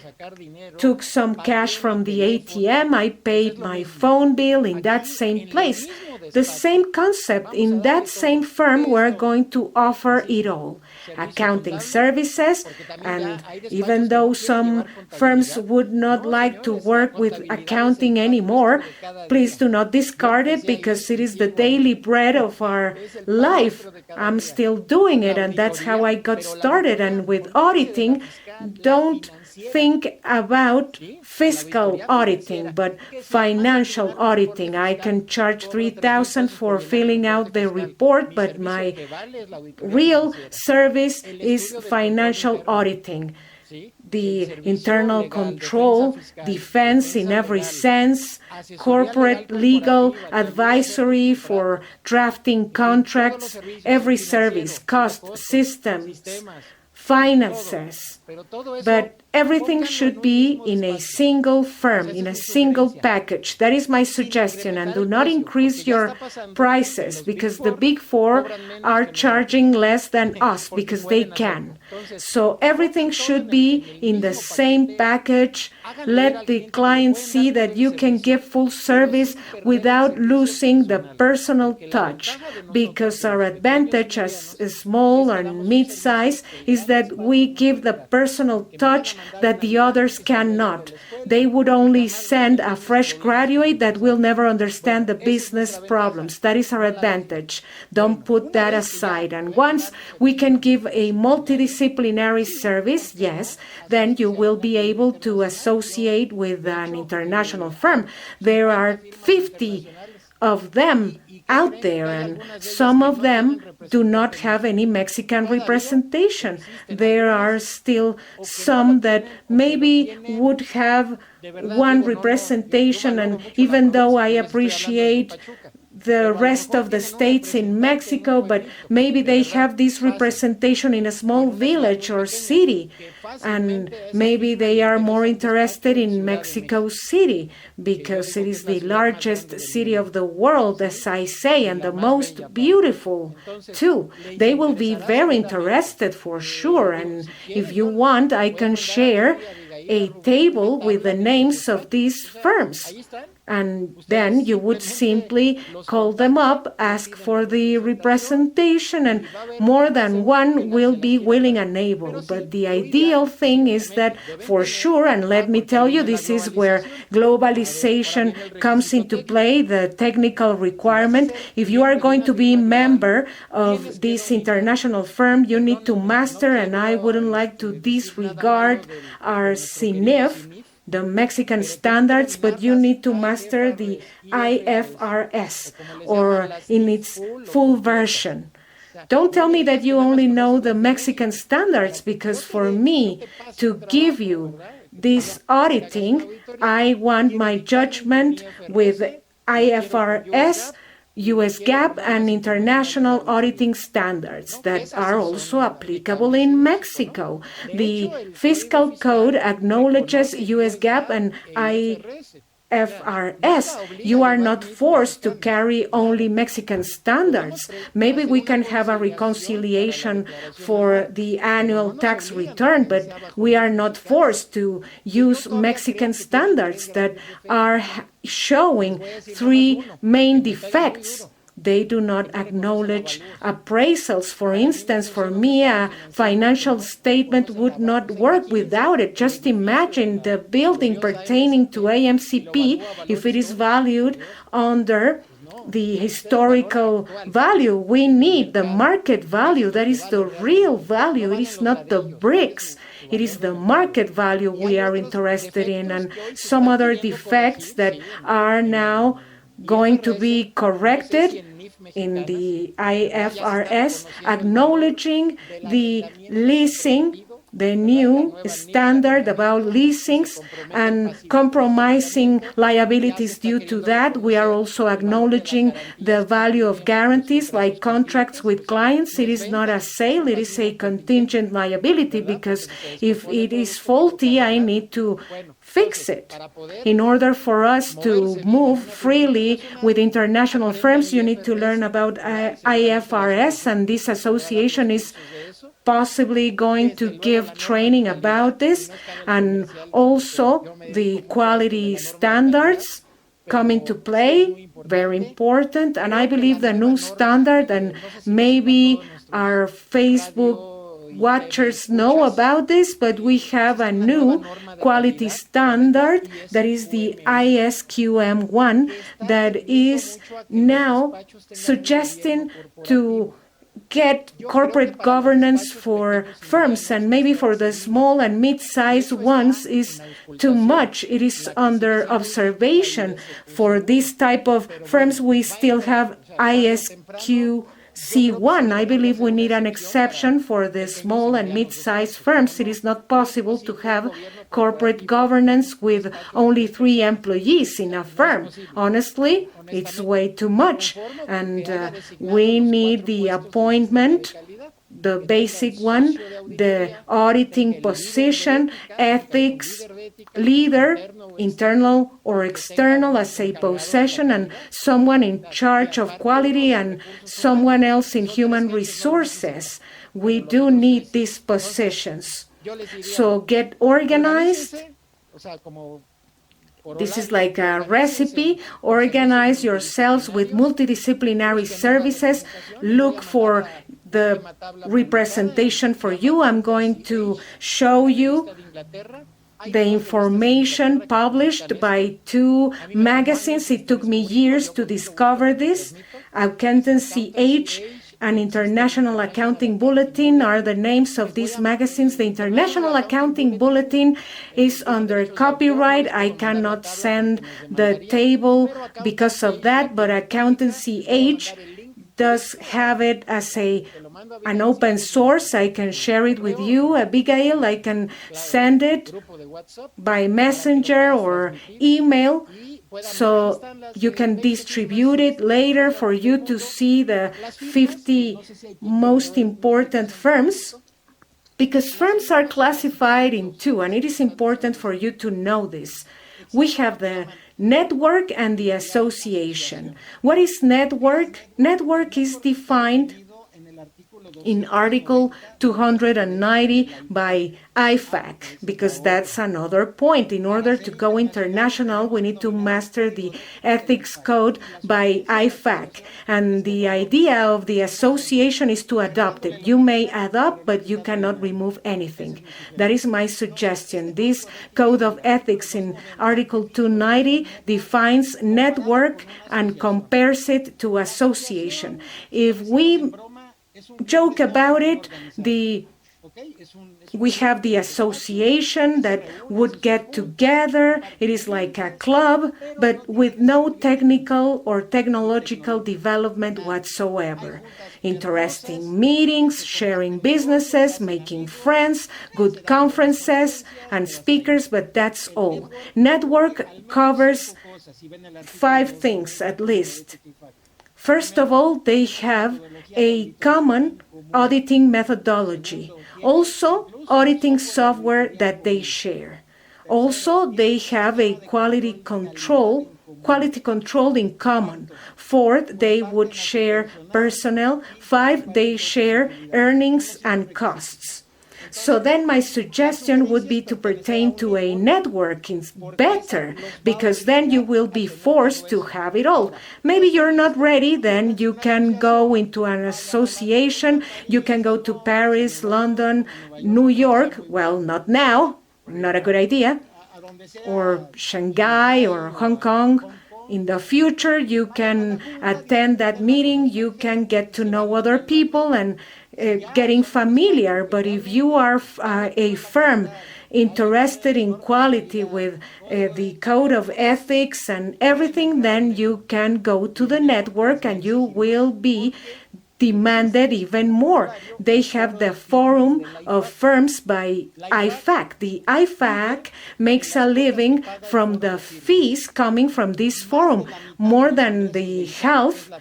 took some cash from the ATM. I paid my phone bill in that same place. The same concept. In that same firm, we're going to offer it all. Accounting services, and even though some firms would not like to work with accounting anymore, please do not discard it because it is the daily bread of our life. I'm still doing it, and that's how I got started. And with auditing, don't think about fiscal auditing, but financial auditing. I can charge $3,000 for filling out the report, but my real service is financial auditing. the internal control, defense in every sense, corporate legal advisory for drafting contracts, every service, cost, systems, finances. But everything should be in a single firm, in a single package. That is my suggestion. And do not increase your prices, because the big four are charging less than us because they can. So everything should be in the same package. Let the client see that you can give full service without losing the personal touch, because our advantage as a small and mid-size is that we give the personal touch that the others cannot. They would only send a fresh graduate that will never understand the business problems. That is our advantage. Don't put that aside. And once we can give a multidisciplinary service, yes, then you will be able to associate with an international firm. There are 50 of them out there, and some of them do not have any Mexican representation. There are still some that maybe would have one representation, and even though I appreciate the rest of the states in Mexico, but maybe they have this representation in a small village or city, and maybe they are more interested in Mexico City because it is the largest city of the world, as I say, and the most beautiful too. They will be very interested for sure, and if you want, I can share a table with the names of these firms. And then you would simply call them up, ask for the representation, and more than one will be willing and able. But the ideal thing is that for sure, and let me tell you, this is where globalization comes into play, the technical requirement. If you are going to be a member of this international firm, you need to master, and I wouldn't like to disregard our CNIF, the Mexican standards, but you need to master the IFRS, or in its full version. Don't tell me that you only know the Mexican standards, because for me to give you this auditing, I want my judgment with IFRS, US GAAP, and international auditing standards that are also applicable in Mexico. The fiscal code acknowledges US GAAP and IFRS. You are not forced to carry only Mexican standards. Maybe we can have a reconciliation for the annual tax return, but we are not forced to use Mexican standards that are showing three main defects. They do not acknowledge appraisals. For instance, for me, a financial statement would not work without it. Just imagine the building pertaining to AMCP, if it is valued under the historical value. We need the market value. That is the real value. It is not the bricks. It is the market value we are interested in, and some other defects that are now going to be corrected in the IFRS, acknowledging the leasing, the new standard about leasings, and compromising liabilities due to that. We are also acknowledging the value of guarantees like contracts with clients. It is not a sale, it is a contingent liability, because if it is faulty, I need to fix it. In order for us to move freely with international firms, you need to learn about IFRS, and this association is possibly going to give training about this, and also the quality standards come into play, very important. And I believe the new standard, and maybe our Facebook watchers know about this, but we have a new quality standard that is the ISQM1 that is now suggesting to get corporate governance for firms, and maybe for the small and mid-sized ones is too much. It is under observation. For this type of firms, we still have ISQ C1. I believe we need an exception for the small and mid-sized firms. It is not possible to have corporate governance with only 3 employees in a firm. Honestly, it's way too much. And we need the appointment, the basic one, the auditing position, ethics, leader, internal or external as a possession, and someone in charge of quality and someone else in human resources. We do need these positions. So get organized. This is like a recipe. Organize yourselves with multidisciplinary services. Look for the representation for you. I'm going to show you the information published by 2 magazines. It took me years to discover this. Accountancy Age and International Accounting Bulletin are the names of these magazines. The International Accounting Bulletin is under copyright. I cannot send the table because of that, but Accountancy Age does have it as an open source. I can share it with you, Abigail. I can send it by messenger or email, so you can distribute it later for you to see the 50 most important firms, because firms are classified in 2, and it is important for you to know this. We have the network and the association. What is network? Network is defined in Article 290 by IFAC, because that's another point. In order to go international, we need to master the ethics code by IFAC. And the idea of the association is to adopt it. You may adopt, but you cannot remove anything. That is my suggestion. This code of ethics in Article 290 defines network and compares it to association. If we joke about it, we have the association that would get together. It is like a club, but with no technical or technological development whatsoever. Interesting meetings, sharing businesses, making friends, good conferences and speakers, but that's all. Network covers 5 things at least. First of all, they have a common auditing methodology. Also, auditing software that they share. Also, they have a quality control in common. 4th, they would share personnel. 5, they share earnings and costs. So then my suggestion would be to pertain to a networking better, because then you will be forced to have it all. Maybe you're not ready, then you can go into an association. You can go to Paris, London, New York. Well, not now, not a good idea. Or Shanghai or Hong Kong. In the future, you can attend that meeting. You can get to know other people and getting familiar. But if you are a firm interested in quality with the code of ethics and everything, then you can go to the network and you will be demanded even more. They have the Forum of Firms by IFAC. The IFAC makes a living from the fees coming from this forum. More than the half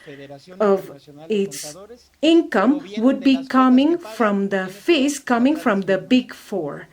of its income would be coming from the fees coming from the Big Four.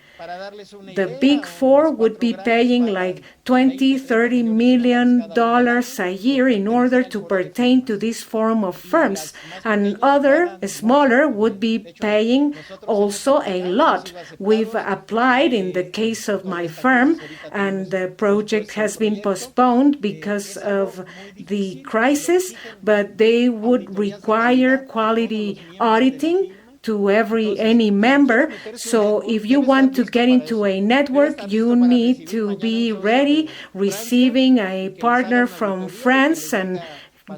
The Big Four would be paying like $20-30 million a year in order to pertain to this forum of firms. And other, smaller, would be paying also a lot. We've applied in the case of my firm, and the project has been postponed because of the crisis, but they would require quality auditing to any member. So if you want to get into a network, you need to be ready, receiving a partner from France and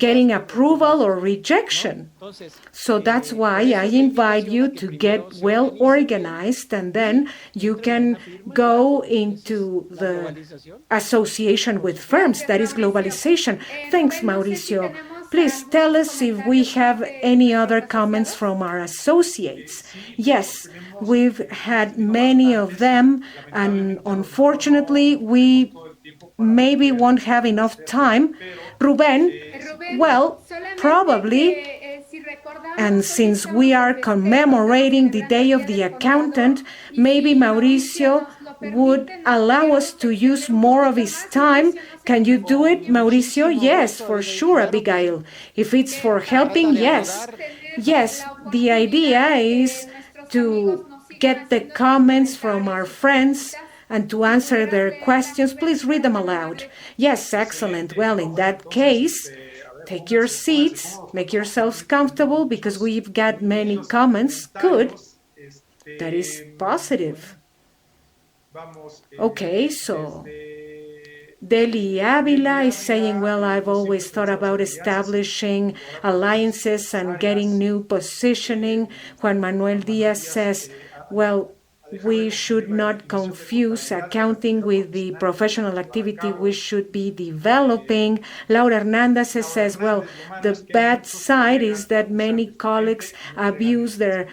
getting approval or rejection. So that's why I invite you to get well organized, and then you can go into the association with firms. That is globalization. Thanks, Mauricio. Please tell us if we have any other comments from our associates. Yes, we've had many of them, and unfortunately, we maybe won't have enough time. Ruben, well, probably, and since we are commemorating the Day of the Accountant, maybe Mauricio would allow us to use more of his time. Can you do it, Mauricio? Yes, for sure, Abigail. If it's for helping, yes. Yes, the idea is to get the comments from our friends and to answer their questions. Please read them aloud. Yes, excellent. Well, in that case, take your seats, make yourselves comfortable because we've got many comments. Good. That is positive. Okay, so Deli Avila is saying, well, I've always thought about establishing alliances and getting new positioning. Juan Manuel Diaz says, well, we should not confuse accounting with the professional activity we should be developing. Laura Hernandez says, well, the bad side is that many colleagues abuse their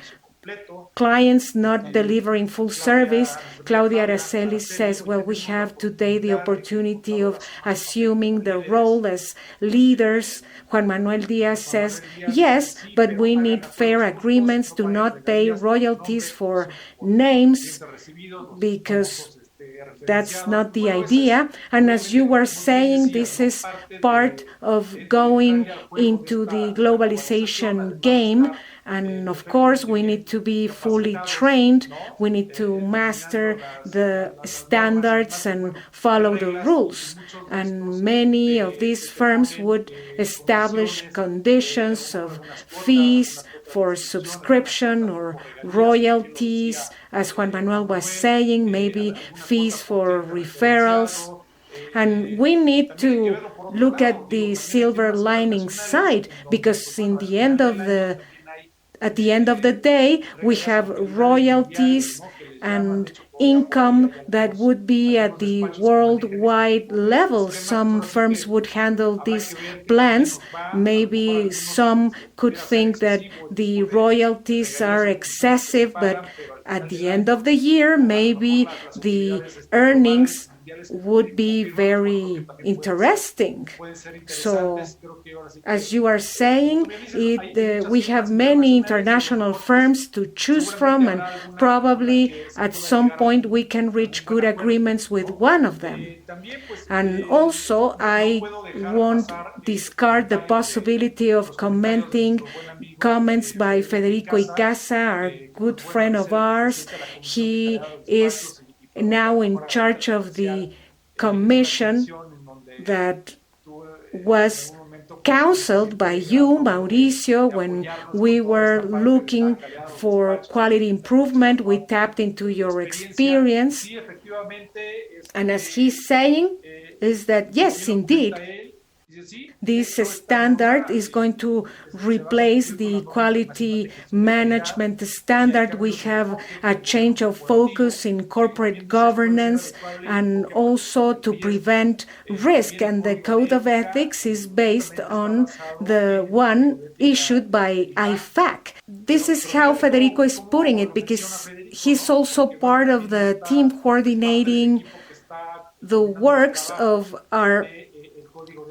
clients not delivering full service. Claudia Araceli says, well, we have today the opportunity of assuming the role as leaders. Juan Manuel Diaz says, yes, but we need fair agreements to not pay royalties for names because that's not the idea. And as you were saying, this is part of going into the globalization game. And of course, we need to be fully trained. We need to master the standards and follow the rules. And many of these firms would establish conditions of fees for subscription or royalties, as Juan Manuel was saying, maybe fees for referrals. And we need to look at the silver lining side, because at the end of the day, we have royalties and income that would be at the worldwide level. Some firms would handle these plans. Maybe some could think that the royalties are excessive, but at the end of the year, maybe the earnings would be very interesting. So, as you are saying, we have many international firms to choose from, and probably at some point we can reach good agreements with one of them. And also, I won't discard the possibility of commenting comments by Federico Icaza, our good friend of ours. He is now in charge of the commission that was counseled by you, Mauricio, when we were looking for quality improvement. We tapped into your experience. And as he's saying, is that, yes, indeed, this standard is going to replace the quality management standard. We have a change of focus in corporate governance and also to prevent risk. And the code of ethics is based on the one issued by IFAC. This is how Federico is putting it, because he's also part of the team coordinating the works of our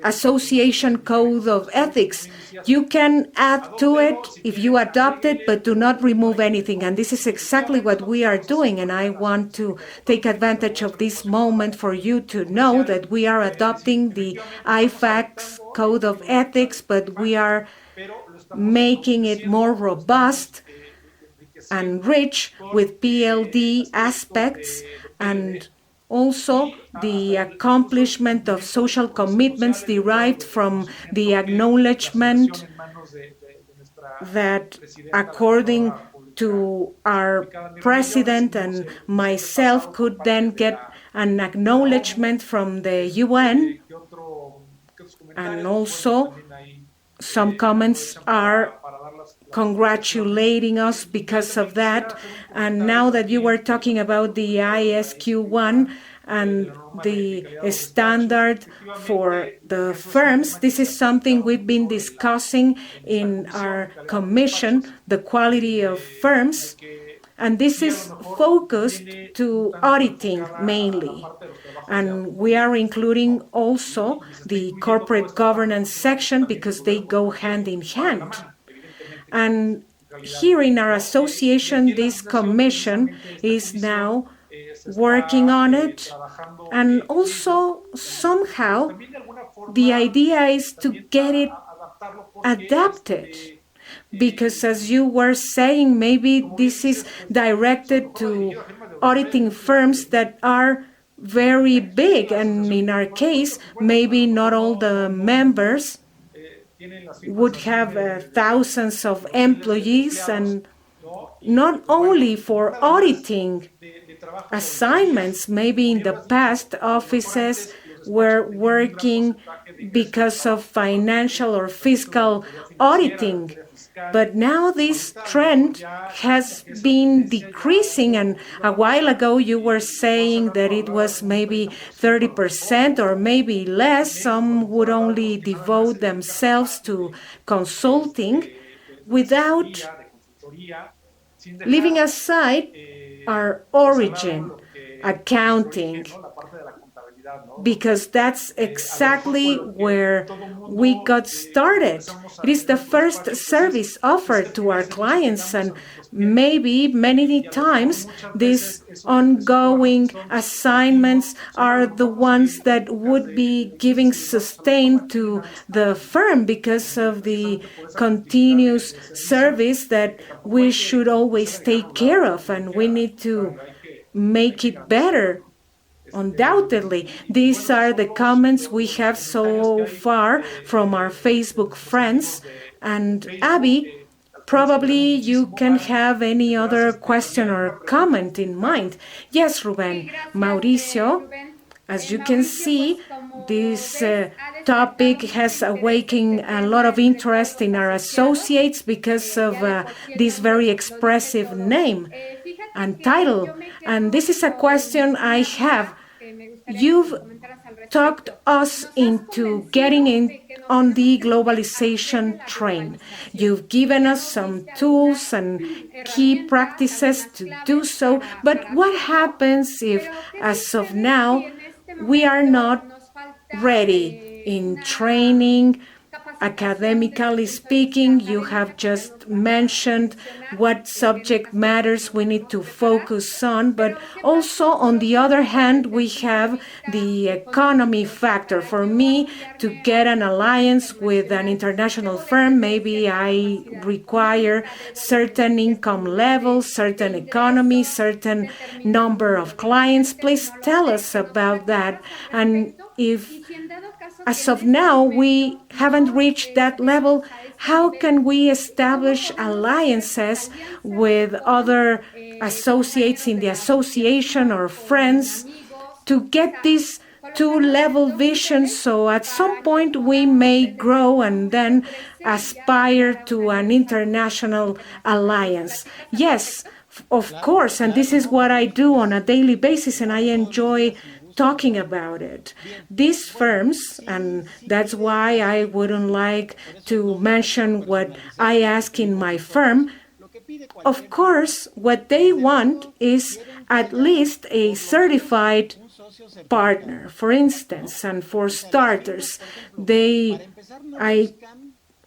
association code of ethics. You can add to it if you adopt it, but do not remove anything. And this is exactly what we are doing. And I want to take advantage of this moment for you to know that we are adopting the IFAC's code of ethics, but we are making it more robust and rich with PLD aspects, and also the accomplishment of social commitments derived from the acknowledgement that, according to our president and myself, could then get an acknowledgement from the UN. And also some comments are congratulating us because of that. And now that you were talking about the ISQ1 and the standard for the firms, this is something we've been discussing in our commission, the quality of firms. And this is focused to auditing mainly. And we are including also the corporate governance section because they go hand in hand. And here in our association, this commission is now working on it. And also, somehow, the idea is to get it adapted. Because as you were saying, maybe this is directed to auditing firms that are very big. And in our case, maybe not all the members would have thousands of employees, and not only for auditing assignments. Maybe in the past, offices were working because of financial or fiscal auditing. But now this trend has been decreasing, and a while ago you were saying that it was maybe 30% or maybe less. Some would only devote themselves to consulting without leaving aside our origin, accounting, because that's exactly where we got started. It is the first service offered to our clients, and maybe many times these ongoing assignments are the ones that would be giving sustain to the firm because of the continuous service that we should always take care of, and we need to make it better. Undoubtedly, these are the comments we have so far from our Facebook friends. And Abby, probably you can have any other question or comment in mind. Yes, Ruben. Mauricio, as you can see, this topic has awakened a lot of interest in our associates because of this very expressive name and title. And this is a question I have. You've talked us into getting in on the globalization train. You've given us some tools and key practices to do so, but what happens if, as of now, we are not ready in training? Academically speaking, you have just mentioned what subject matters we need to focus on, but also on the other hand, we have the economy factor. For me to get an alliance with an international firm, maybe I require certain income levels, certain economy, certain number of clients. Please tell us about that. And if as of now, we haven't reached that level, how can we establish alliances with other associates in the association or friends to get this two-level vision so at some point we may grow and then aspire to an international alliance? Yes, of course, and this is what I do on a daily basis, and I enjoy talking about it. These firms, and that's why I wouldn't like to mention what I ask in my firm, of course, what they want is at least a certified partner, for instance, and for starters, I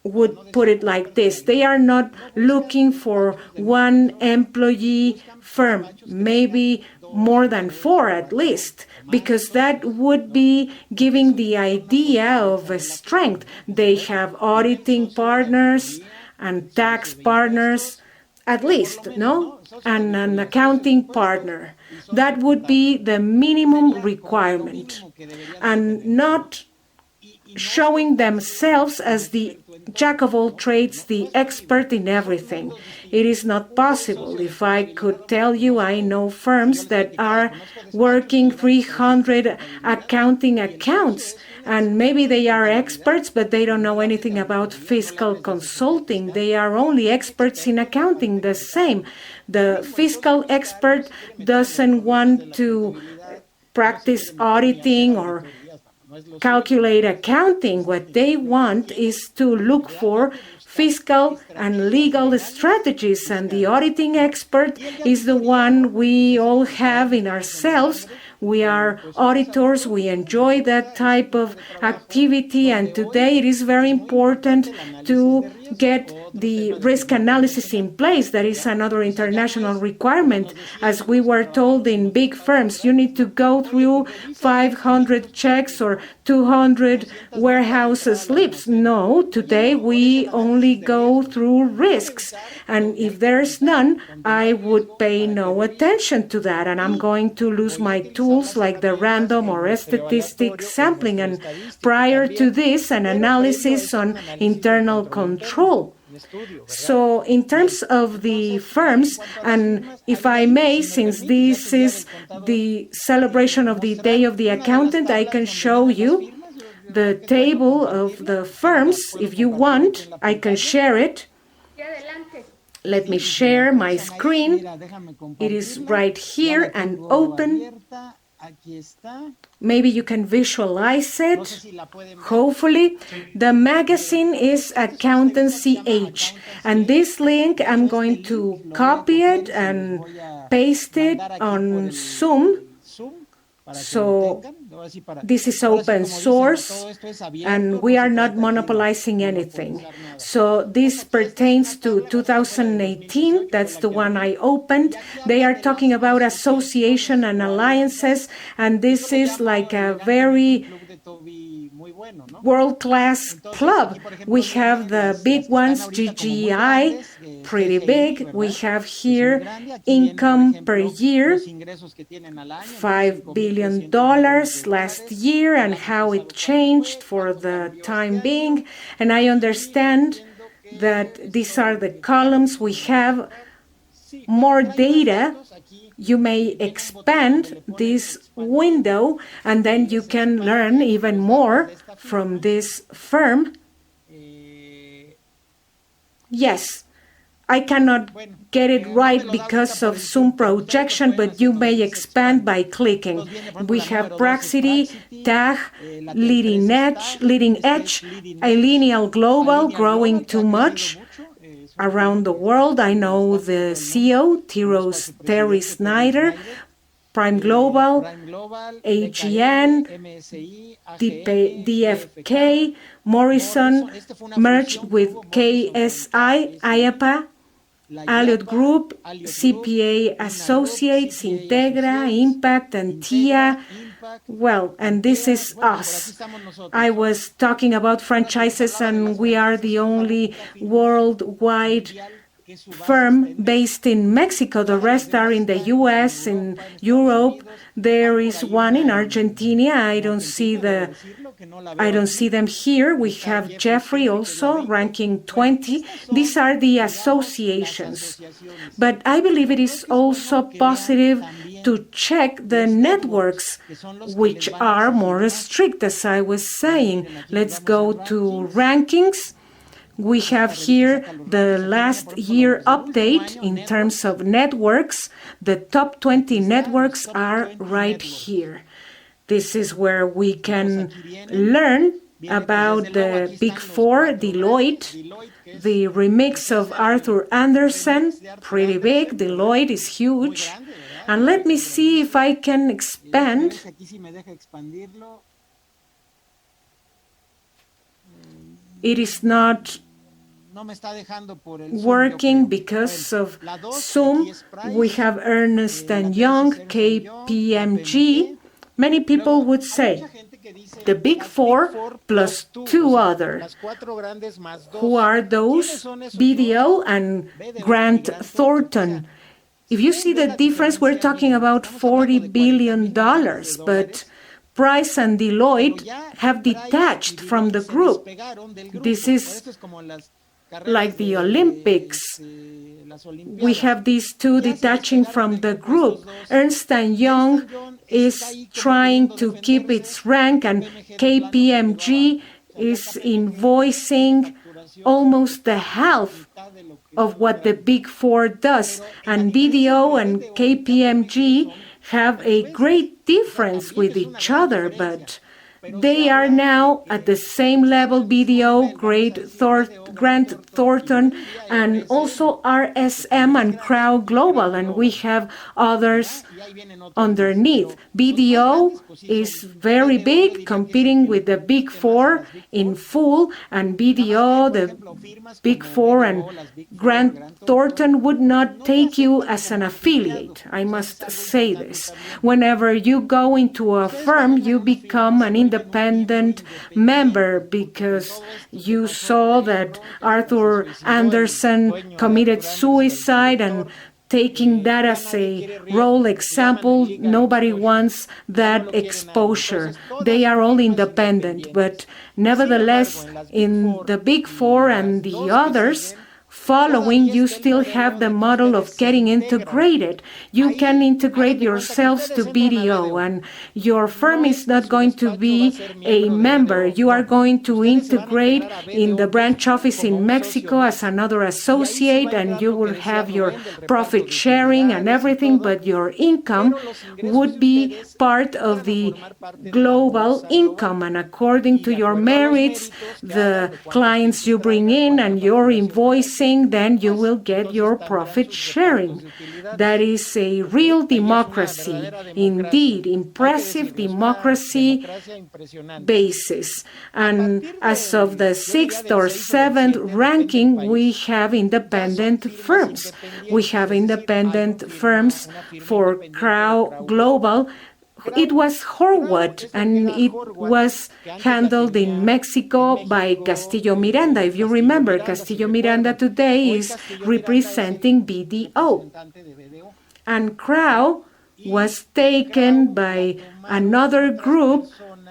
would put it like this. They are not looking for one employee firm, maybe more than 4 at least, because that would be giving the idea of a strength. They have auditing partners and tax partners, at least, no? And an accounting partner. That would be the minimum requirement. And not showing themselves as the jack of all trades, the expert in everything. It is not possible. If I could tell you, I know firms that are working 300 accounting accounts, and maybe they are experts, but they don't know anything about fiscal consulting. They are only experts in accounting, the same. The fiscal expert doesn't want to practice auditing or calculate accounting. What they want is to look for fiscal and legal strategies, and the auditing expert is the one we all have in ourselves. We are auditors, we enjoy that type of activity, and today it is very important to get the risk analysis in place. That is another international requirement. As we were told in big firms, you need to go through 500 checks or 200 warehouse slips. No, today we only go through risks. And if there's none, I would pay no attention to that. And I'm going to lose my tools like the random or statistic sampling. And prior to this, an analysis on internal control. So in terms of the firms, and if I may, since this is the celebration of the Day of the Accountant, I can show you the table of the firms. If you want, I can share it. Let me share my screen. It is right here and open. Maybe you can visualize it. Hopefully, the magazine is Accountancy Age. And this link, I'm going to copy it and paste it on Zoom. So this is open source, and we are not monopolizing anything. So this pertains to 2018. That's the one I opened. They are talking about association and alliances, and this is like a very world-class club. We have the big ones, GGI, pretty big. We have here income per year, $5 billion last year, and how it changed for the time being. And I understand that these are the columns. We have more data. You may expand this window, and then you can learn even more from this firm. Yes, I cannot get it right because of Zoom projection, but you may expand by clicking. We have Praxity, TAG, Leading Edge, Lineal Global, growing too much around the world. I know the CEO, Terry Snyder, Prime Global, AGN, DFK, Morrison, merged with KSI, IAPA, Alliot Group, CPA Associates, Integra, Impact, and TIA. Well, and this is us. I was talking about franchises, and we are the only worldwide firm based in Mexico. The rest are in the US, in Europe. There is one in Argentina. I don't see them here. We have Jeffrey also ranking 20. These are the associations. But I believe it is also positive to check the networks, which are more strict, as I was saying. Let's go to rankings. We have here the last year update in terms of networks. The top 20 networks are right here. This is where we can learn about the Big Four, Deloitte, the remix of Arthur Andersen, pretty big. Deloitte is huge. And let me see if I can expand. It is not working because of Zoom. We have Ernst & Young, KPMG. Many people would say the Big Four plus two others. Who are those? BDO and Grant Thornton. If you see the difference, we're talking about $40 billion, but Price and Deloitte have detached from the group. This is like the Olympics. We have these two detaching from the group. Ernst & Young is trying to keep its rank, and KPMG is invoicing almost the half of what the Big Four does. And BDO and KPMG have a great difference with each other, but they are now at the same level, BDO, Grant Thornton, and also RSM and Crow Global, and we have others underneath. BDO is very big, competing with the Big Four in full, and BDO, the Big Four, and Grant Thornton would not take you as an affiliate. I must say this. Whenever you go into a firm, you become an independent member because you saw that Arthur Andersen committed suicide, and taking that as a role example, nobody wants that exposure. They are all independent, but nevertheless, in the Big Four and the others following, you still have the model of getting integrated. You can integrate yourselves to BDO, and your firm is not going to be a member. You are going to integrate in the branch office in Mexico as another associate, and you will have your profit sharing and everything, but your income would be part of the global income, and according to your merits, the clients you bring in and your invoicing, then you will get your profit sharing. That is a real democracy, indeed, impressive democracy basis. And as of the 6th or 7th ranking, we have independent firms. We have independent firms for Crow Global. It was Horwath, and it was handled in Mexico by Castillo Miranda. If you remember, Castillo Miranda today is representing BDO. And Crow was taken by another group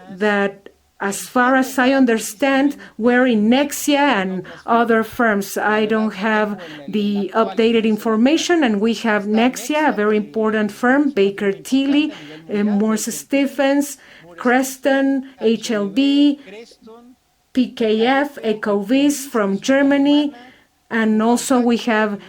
that, as far as I understand, were in Nexia and other firms. I don't have the updated information, and we have Nexia, a very important firm, Baker Tilly, Morse Stephens, Creston, HLB, PKF, Ecovis from Germany, and also we have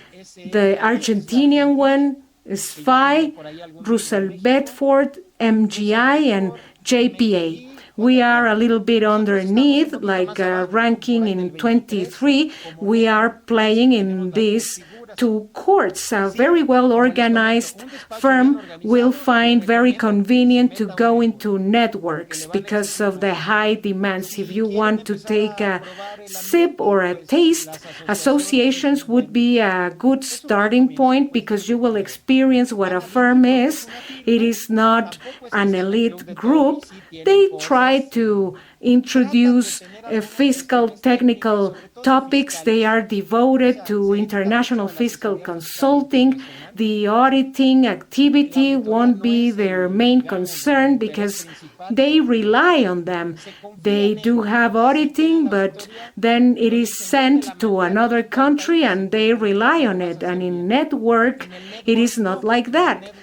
the Argentinian one, SPI, Russell Bedford, MGI, and JPA. We are a little bit underneath, like ranking in 23. We are playing in these two courts. A very well organized firm will find very convenient to go into networks because of the high demands. If you want to take a sip or a taste, associations would be a good starting point because you will experience what a firm is. It is not an elite group. They try to introduce fiscal technical topics. They are devoted to international fiscal consulting. The auditing activity won't be their main concern because they rely on them. They do have auditing, but then it is sent to another country and they rely on it. And in network, it is not like that.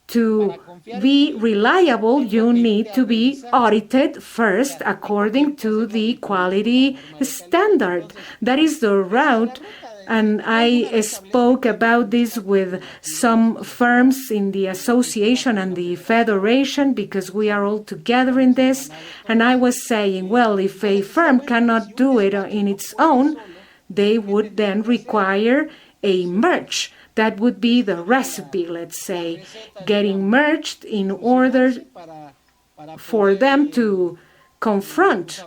To be reliable, you need to be audited first according to the quality standard. That is the route. And I spoke about this with some firms in the association and the federation because we are all together in this. And I was saying, well, if a firm cannot do it in its own, they would then require a merge. That would be the recipe, let's say, getting merged in order for them to confront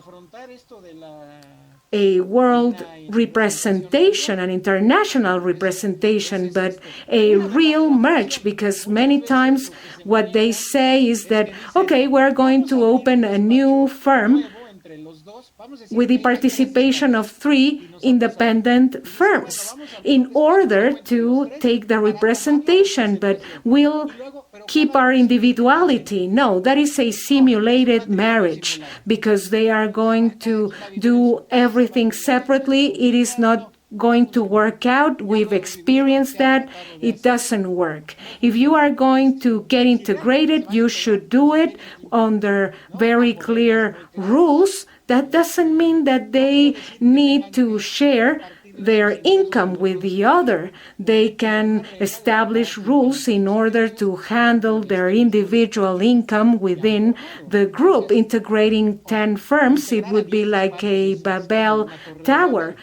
a world representation, an international representation, but a real merge, because many times what they say is that, okay, we're going to open a new firm with the participation of 3 independent firms in order to take the representation, but we'll keep our individuality. No, that is a simulated marriage because they are going to do everything separately. It is not going to work out. We've experienced that. It doesn't work. If you are going to get integrated, you should do it under very clear rules. That doesn't mean that they need to share their income with the other. They can establish rules in order to handle their individual income within the group. Integrating 10 firms, it would be like a Babel tower.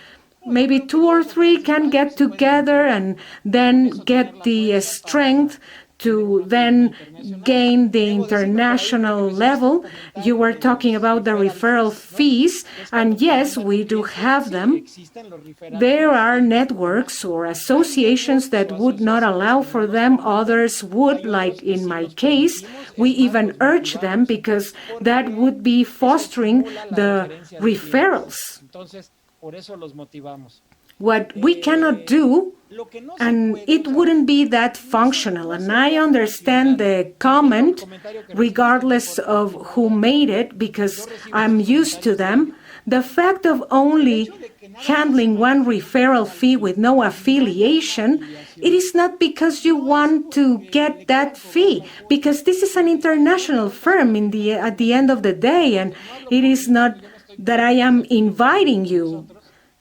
Maybe 2 or 3 can get together and then get the strength to then gain the international level. You were talking about the referral fees, and yes, we do have them. There are networks or associations that would not allow for them. Others would, like in my case. We even urge them because that would be fostering the referrals. What we cannot do, and it wouldn't be that functional, and I understand the comment regardless of who made it because I'm used to them. The fact of only handling one referral fee with no affiliation, it is not because you want to get that fee, because this is an international firm at the end of the day, and it is not that I am inviting you.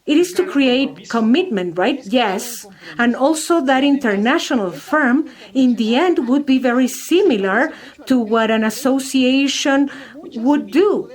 It is to create commitment, right? Yes. And also that international firm, in the end, would be very similar to what an association would do.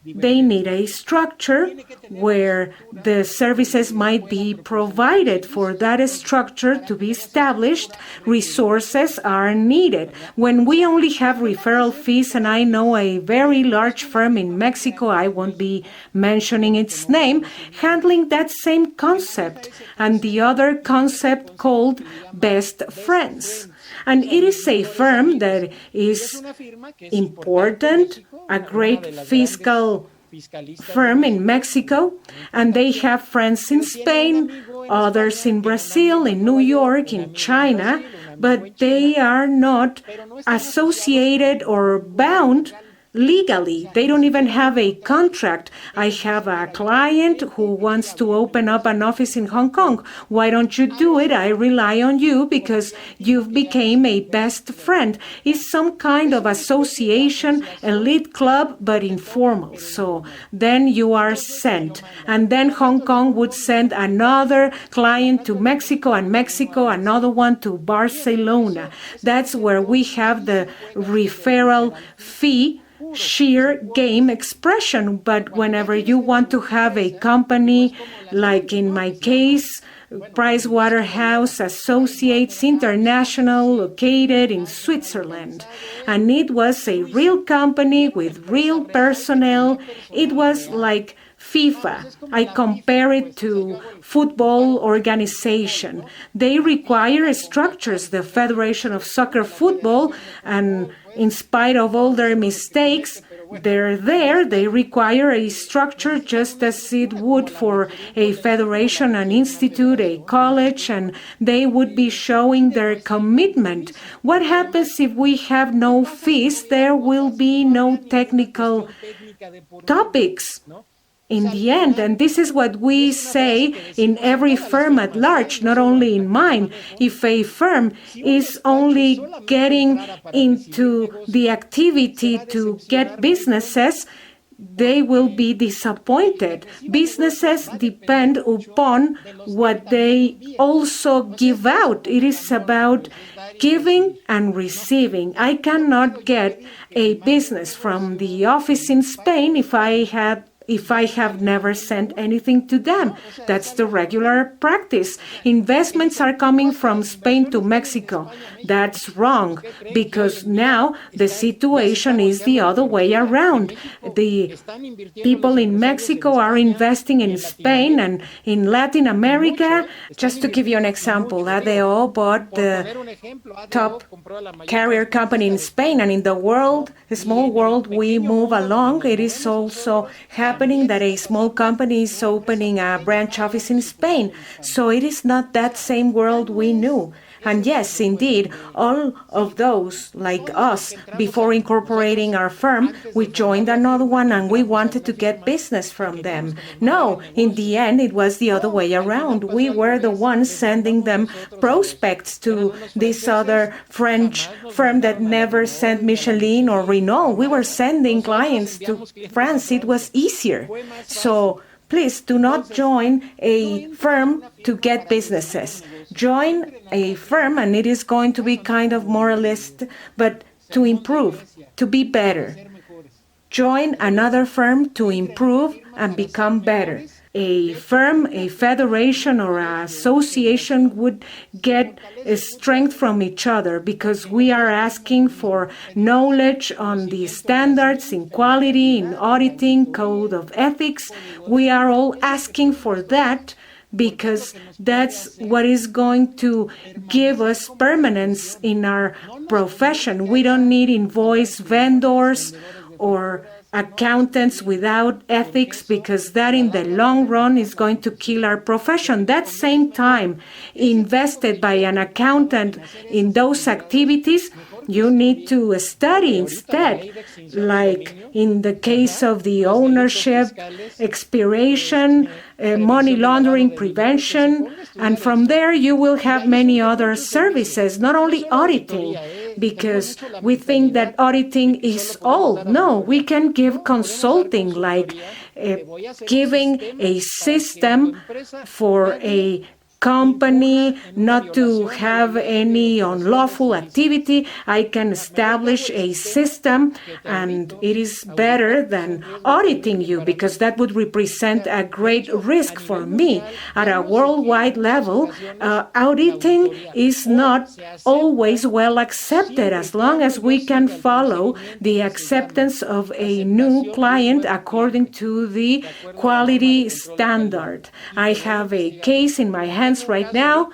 They need a structure where the services might be provided. For that structure to be established, resources are needed. When we only have referral fees, and I know a very large firm in Mexico, I won't be mentioning its name, handling that same concept, and the other concept called best friends. And it is a firm that is important, a great fiscal firm in Mexico, and they have friends in Spain, others in Brazil, in New York, in China, but they are not associated or bound legally. They don't even have a contract. I have a client who wants to open up an office in Hong Kong. Why don't you do it? I rely on you because you've become a best friend. It's some kind of association, elite club, but informal. So then you are sent. And then Hong Kong would send another client to Mexico, and Mexico another one to Barcelona. That's where we have the referral fee sheer game expression. But whenever you want to have a company, like in my case, Pricewaterhouse Associates International, located in Switzerland, and it was a real company with real personnel. It was like FIFA. I compare it to football organization. They require structures, the Federation of Soccer Football, and in spite of all their mistakes, they're there. They require a structure just as it would for a federation, an institute, a college, and they would be showing their commitment. What happens if we have no fees? There will be no technical topics in the end. And this is what we say in every firm at large, not only in mine. If a firm is only getting into the activity to get businesses, they will be disappointed. Businesses depend upon what they also give out. It is about giving and receiving. I cannot get a business from the office in Spain if if I have never sent anything to them. That's the regular practice. Investments are coming from Spain to Mexico. That's wrong, because now the situation is the other way around. The people in Mexico are investing in Spain and in Latin America. Just to give you an example, ADO bought the top carrier company in Spain, and in the world, a small world we move along, it is also happening that a small company is opening a branch office in Spain. So it is not that same world we knew. And yes, indeed, all of those, like us, before incorporating our firm, we joined another one and we wanted to get business from them. No, in the end, it was the other way around. We were the ones sending them prospects to this other French firm that never sent Michelin or Renault. We were sending clients to France. It was easier. So please do not join a firm to get businesses. Join a firm, and it is going to be kind of moralist, but to improve, to be better. Join another firm to improve and become better. A firm, a federation, or an association would get a strength from each other, because we are asking for knowledge on the standards in quality, in auditing, code of ethics. We are all asking for that, because that's what is going to give us permanence in our profession. We don't need invoice vendors or accountants without ethics, because that in the long run is going to kill our profession. That same time invested by an accountant in those activities, you need to study instead, like in the case of the ownership, expiration, money laundering prevention, and from there you will have many other services, not only auditing, because we think that auditing is all. No, we can give consulting, like giving a system for a company not to have any unlawful activity. I can establish a system, and it is better than auditing you, because that would represent a great risk for me. At a worldwide level, auditing is not always well accepted, as long as we can follow the acceptance of a new client according to the quality standard. I have a case in my hands right now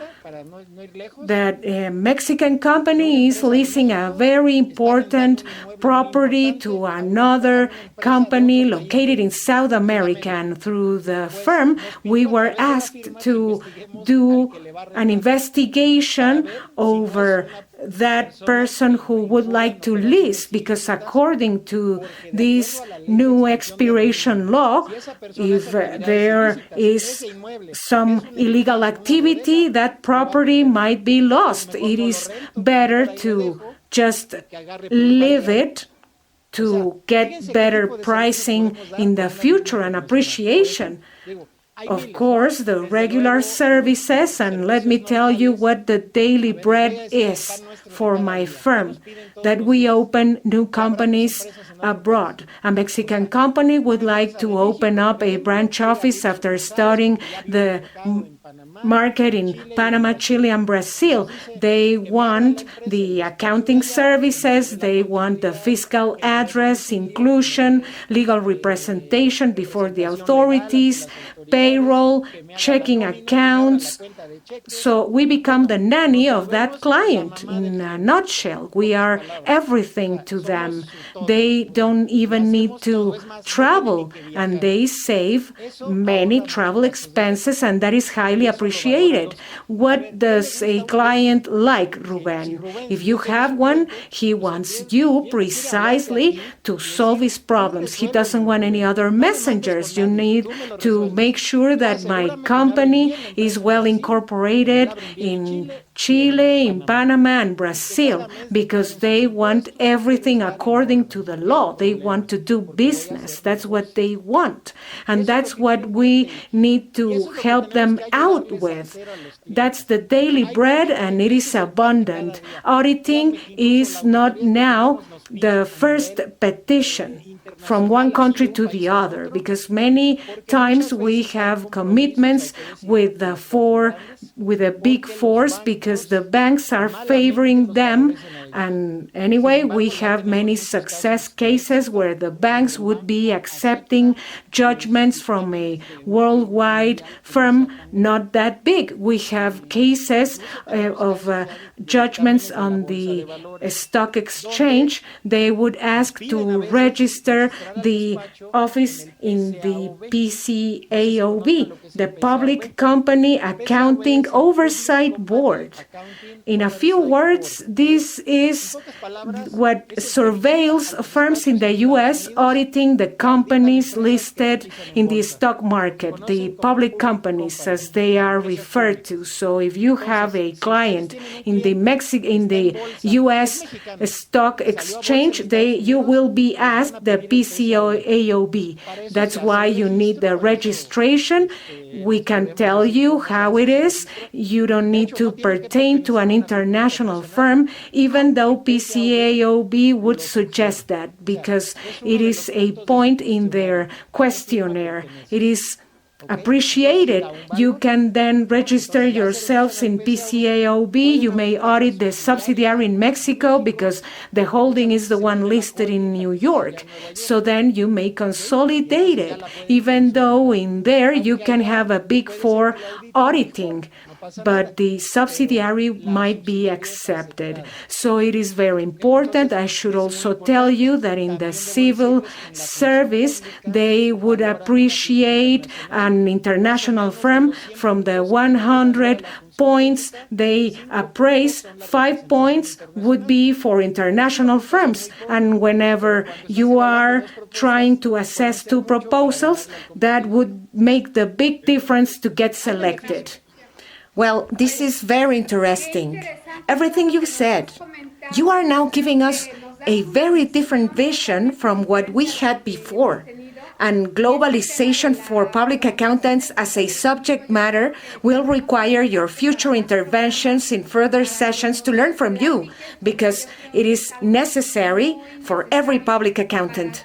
that a Mexican company is leasing a very important property to another company located in South America. And through the firm, we were asked to do an investigation over that person who would like to lease, because according to this new expiration law, if there is some illegal activity, that property might be lost. It is better to just leave it to get better pricing in the future and appreciation. Of course, the regular services, and let me tell you what the daily bread is for my firm, that we open new companies abroad. A Mexican company would like to open up a branch office after studying the market in Panama, Chile, and Brazil. They want the accounting services, they want the fiscal address, inclusion, legal representation before the authorities, payroll, checking accounts. So we become the nanny of that client. In a nutshell, we are everything to them. They don't even need to travel, and they save many travel expenses, and that is highly appreciated. What does a client like, Ruben? If you have one, he wants you precisely to solve his problems. He doesn't want any other messengers. You need to make sure that my company is well incorporated in Chile, in Panama, and Brazil, because they want everything according to the law. They want to do business. That's what they want. And that's what we need to help them out with. That's the daily bread, and it is abundant. Auditing is not now the first petition from one country to the other, because many times we have commitments with the big fours because the banks are favoring them. And anyway, we have many success cases where the banks would be accepting judgments from a worldwide firm not that big. We have cases of judgments on the stock exchange. They would ask to register the office in the PCAOB, the Public Company Accounting Oversight Board. In a few words, this is what surveils firms in the U.S. auditing the companies listed in the stock market, the public companies as they are referred to. So if you have a client in the U.S. stock exchange, you will be asked the PCAOB. That's why you need the registration. We can tell you how it is. You don't need to pertain to an international firm, even though PCAOB would suggest that, because it is a point in their questionnaire. It is appreciated. You can then register yourselves in PCAOB. You may audit the subsidiary in Mexico because the holding is the one listed in New York. So then you may consolidate it, even though in there you can have a big four auditing, but the subsidiary might be accepted. So it is very important. I should also tell you that in the civil service, they would appreciate an international firm. From the 100 points they appraise, 5 points would be for international firms. And whenever you are trying to assess two proposals, that would make the big difference to get selected. Well, this is very interesting. Everything you said. You are now giving us a very different vision from what we had before. And globalization for public accountants as a subject matter will require your future interventions in further sessions to learn from you, because it is necessary for every public accountant.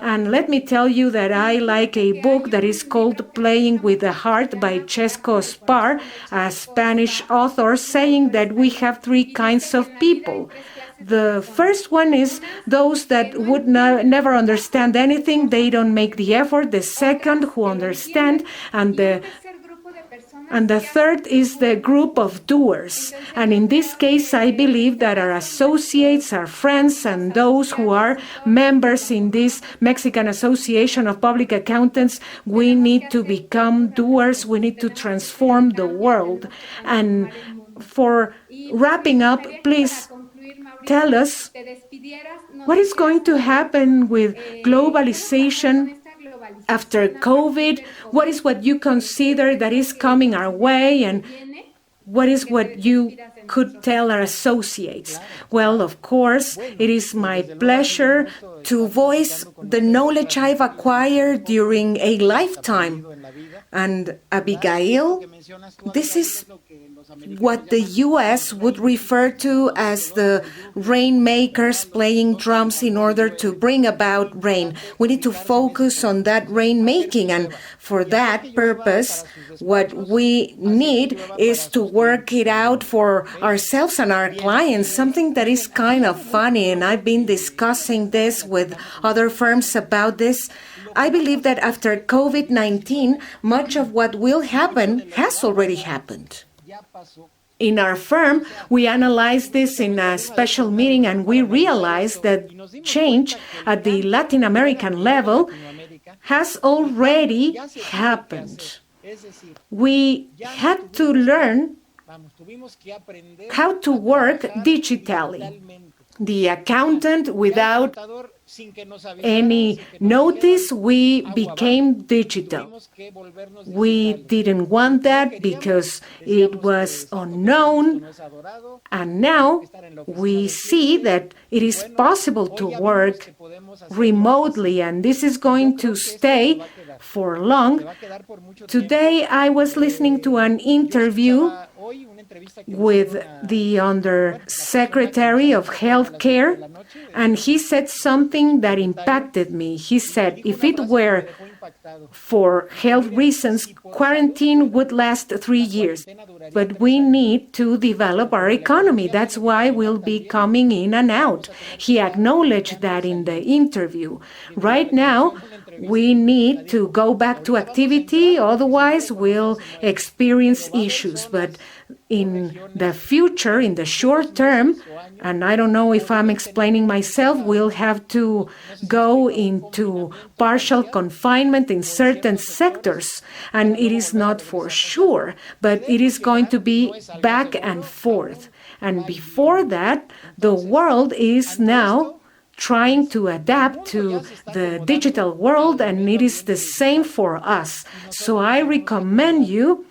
And let me tell you that I like a book that is called Playing with the Heart by Chesco Spar, a Spanish author, saying that we have three kinds of people. The first one is those that would never understand anything. They don't make the effort. The second, who understand, and the third is the group of doers. And in this case, I believe that our associates, our friends, and those who are members in this Mexican Association of Public Accountants, we need to become doers. We need to transform the world. And for wrapping up, please tell us what is going to happen with globalization after COVID. What is what you consider that is coming our way, and what is what you could tell our associates? Well, of course, it is my pleasure to voice the knowledge I've acquired during a lifetime. And Abigail, this is what the U.S. would refer to as the rainmakers playing drums in order to bring about rain. We need to focus on that rainmaking, and for that purpose, what we need is to work it out for ourselves and our clients, something that is kind of funny, and I've been discussing this with other firms about this. I believe that after COVID-19, much of what will happen has already happened. In our firm, we analyzed this in a special meeting, and we realized that change at the Latin American level has already happened. We had to learn how to work digitally. The accountant without any notice, we became digital. We didn't want that because it was unknown, and now we see that it is possible to work remotely, and this is going to stay for long. Today I was listening to an interview with the Undersecretary of Healthcare, and he said something that impacted me. He said, if it were for health reasons, quarantine would last 3 years, but we need to develop our economy. That's why we'll be coming in and out. He acknowledged that in the interview. Right now, we need to go back to activity, otherwise we'll experience issues. But in the future, in the short term, and I don't know if I'm explaining myself, we'll have to go into partial confinement in certain sectors, and it is not for sure, but it is going to be back and forth. And before that, the world is now trying to adapt to the digital world, and it is the same for us. So I recommend you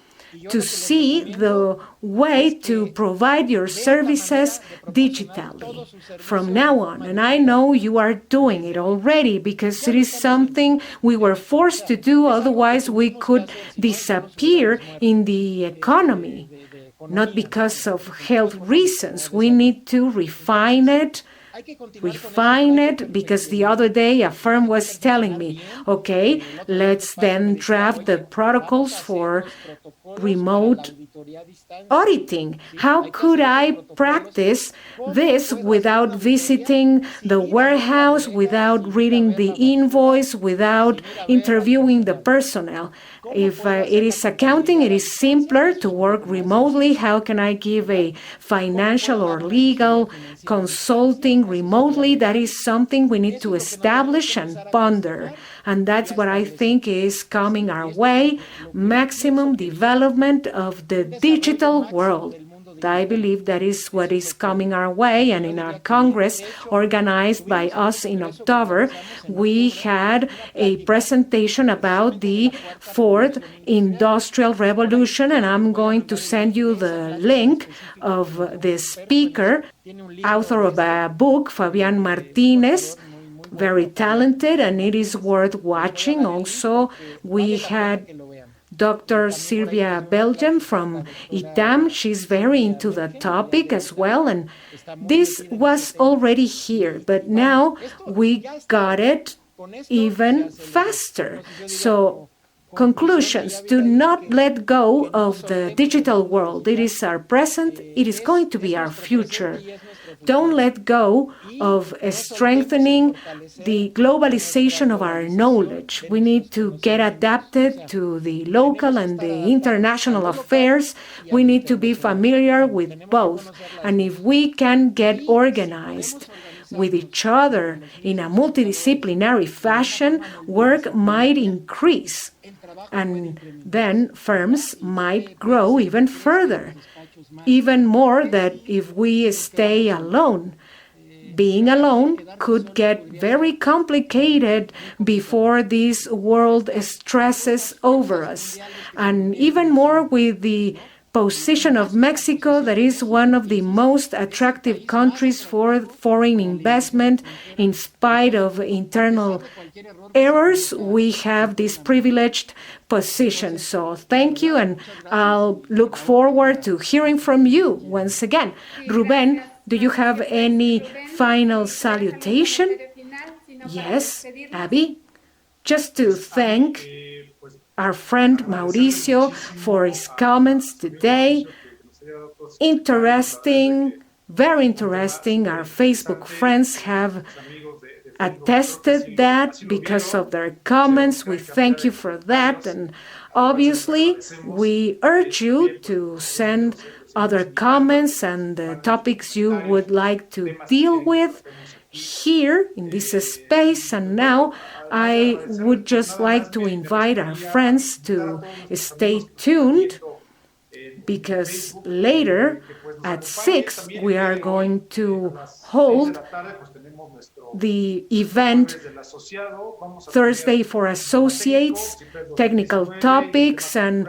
to see the way to provide your services digitally from now on. And I know you are doing it already because it is something we were forced to do, otherwise we could disappear in the economy. Not because of health reasons. We need to refine it, because the other day a firm was telling me, okay, let's then draft the protocols for remote auditing. How could I practice this without visiting the warehouse, without reading the invoice, without interviewing the personnel? If it is accounting, it is simpler to work remotely. How can I give a financial or legal consulting remotely? That is something we need to establish and ponder. And that's what I think is coming our way, maximum development of the digital world. I believe that is what is coming our way, and in our Congress organized by us in October, we had a presentation about the fourth industrial revolution, and I'm going to send you the link of the speaker, author of a book, Fabián Martínez, very talented, and it is worth watching. Also, we had Dr. Sylvia Belgium from ITAM. She's very into the topic as well, and this was already here, but now we got it even faster. So, conclusions: do not let go of the digital world. It is our present, it is going to be our future. Don't let go of strengthening the globalization of our knowledge. We need to get adapted to the local and the international affairs. We need to be familiar with both. And if we can get organized with each other in a multidisciplinary fashion, work might increase. And then firms might grow even further. Even more that if we stay alone. Being alone could get very complicated before this world stresses over us. And even more with the position of Mexico, that is one of the most attractive countries for foreign investment. In spite of internal errors, we have this privileged position. So thank you, and I'll look forward to hearing from you once again. Ruben, do you have any final salutation? Yes, Abby? Just to thank our friend Mauricio for his comments today. Interesting, very interesting. Our Facebook friends have attested that because of their comments. We thank you for that. And obviously, we urge you to send other comments and the topics you would like to deal with here in this space. And now I would just like to invite our friends to stay tuned, because later at 6 we are going to hold the event Thursday for Associates, technical topics, and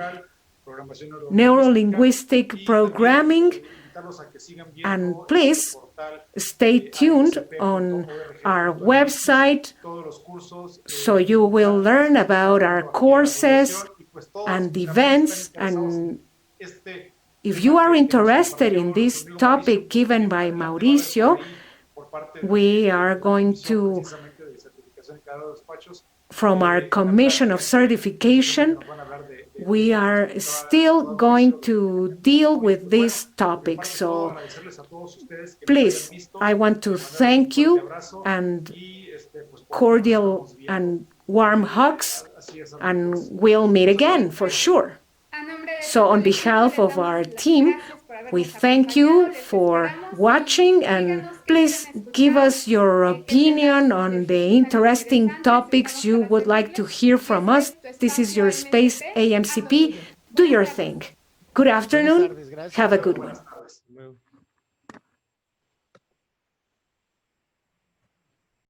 neurolinguistic programming. And please stay tuned on our website so you will learn about our courses and events. And if you are interested in this topic given by Mauricio, we are going to, from our Commission of Certification, we are still going to deal with this topic. So please, I want to thank you and cordial and warm hugs, and we'll meet again for sure. So on behalf of our team, we thank you for watching, and please give us your opinion on the interesting topics you would like to hear from us. This is your space, AMCP. Do your thing. Good afternoon. Have a good one.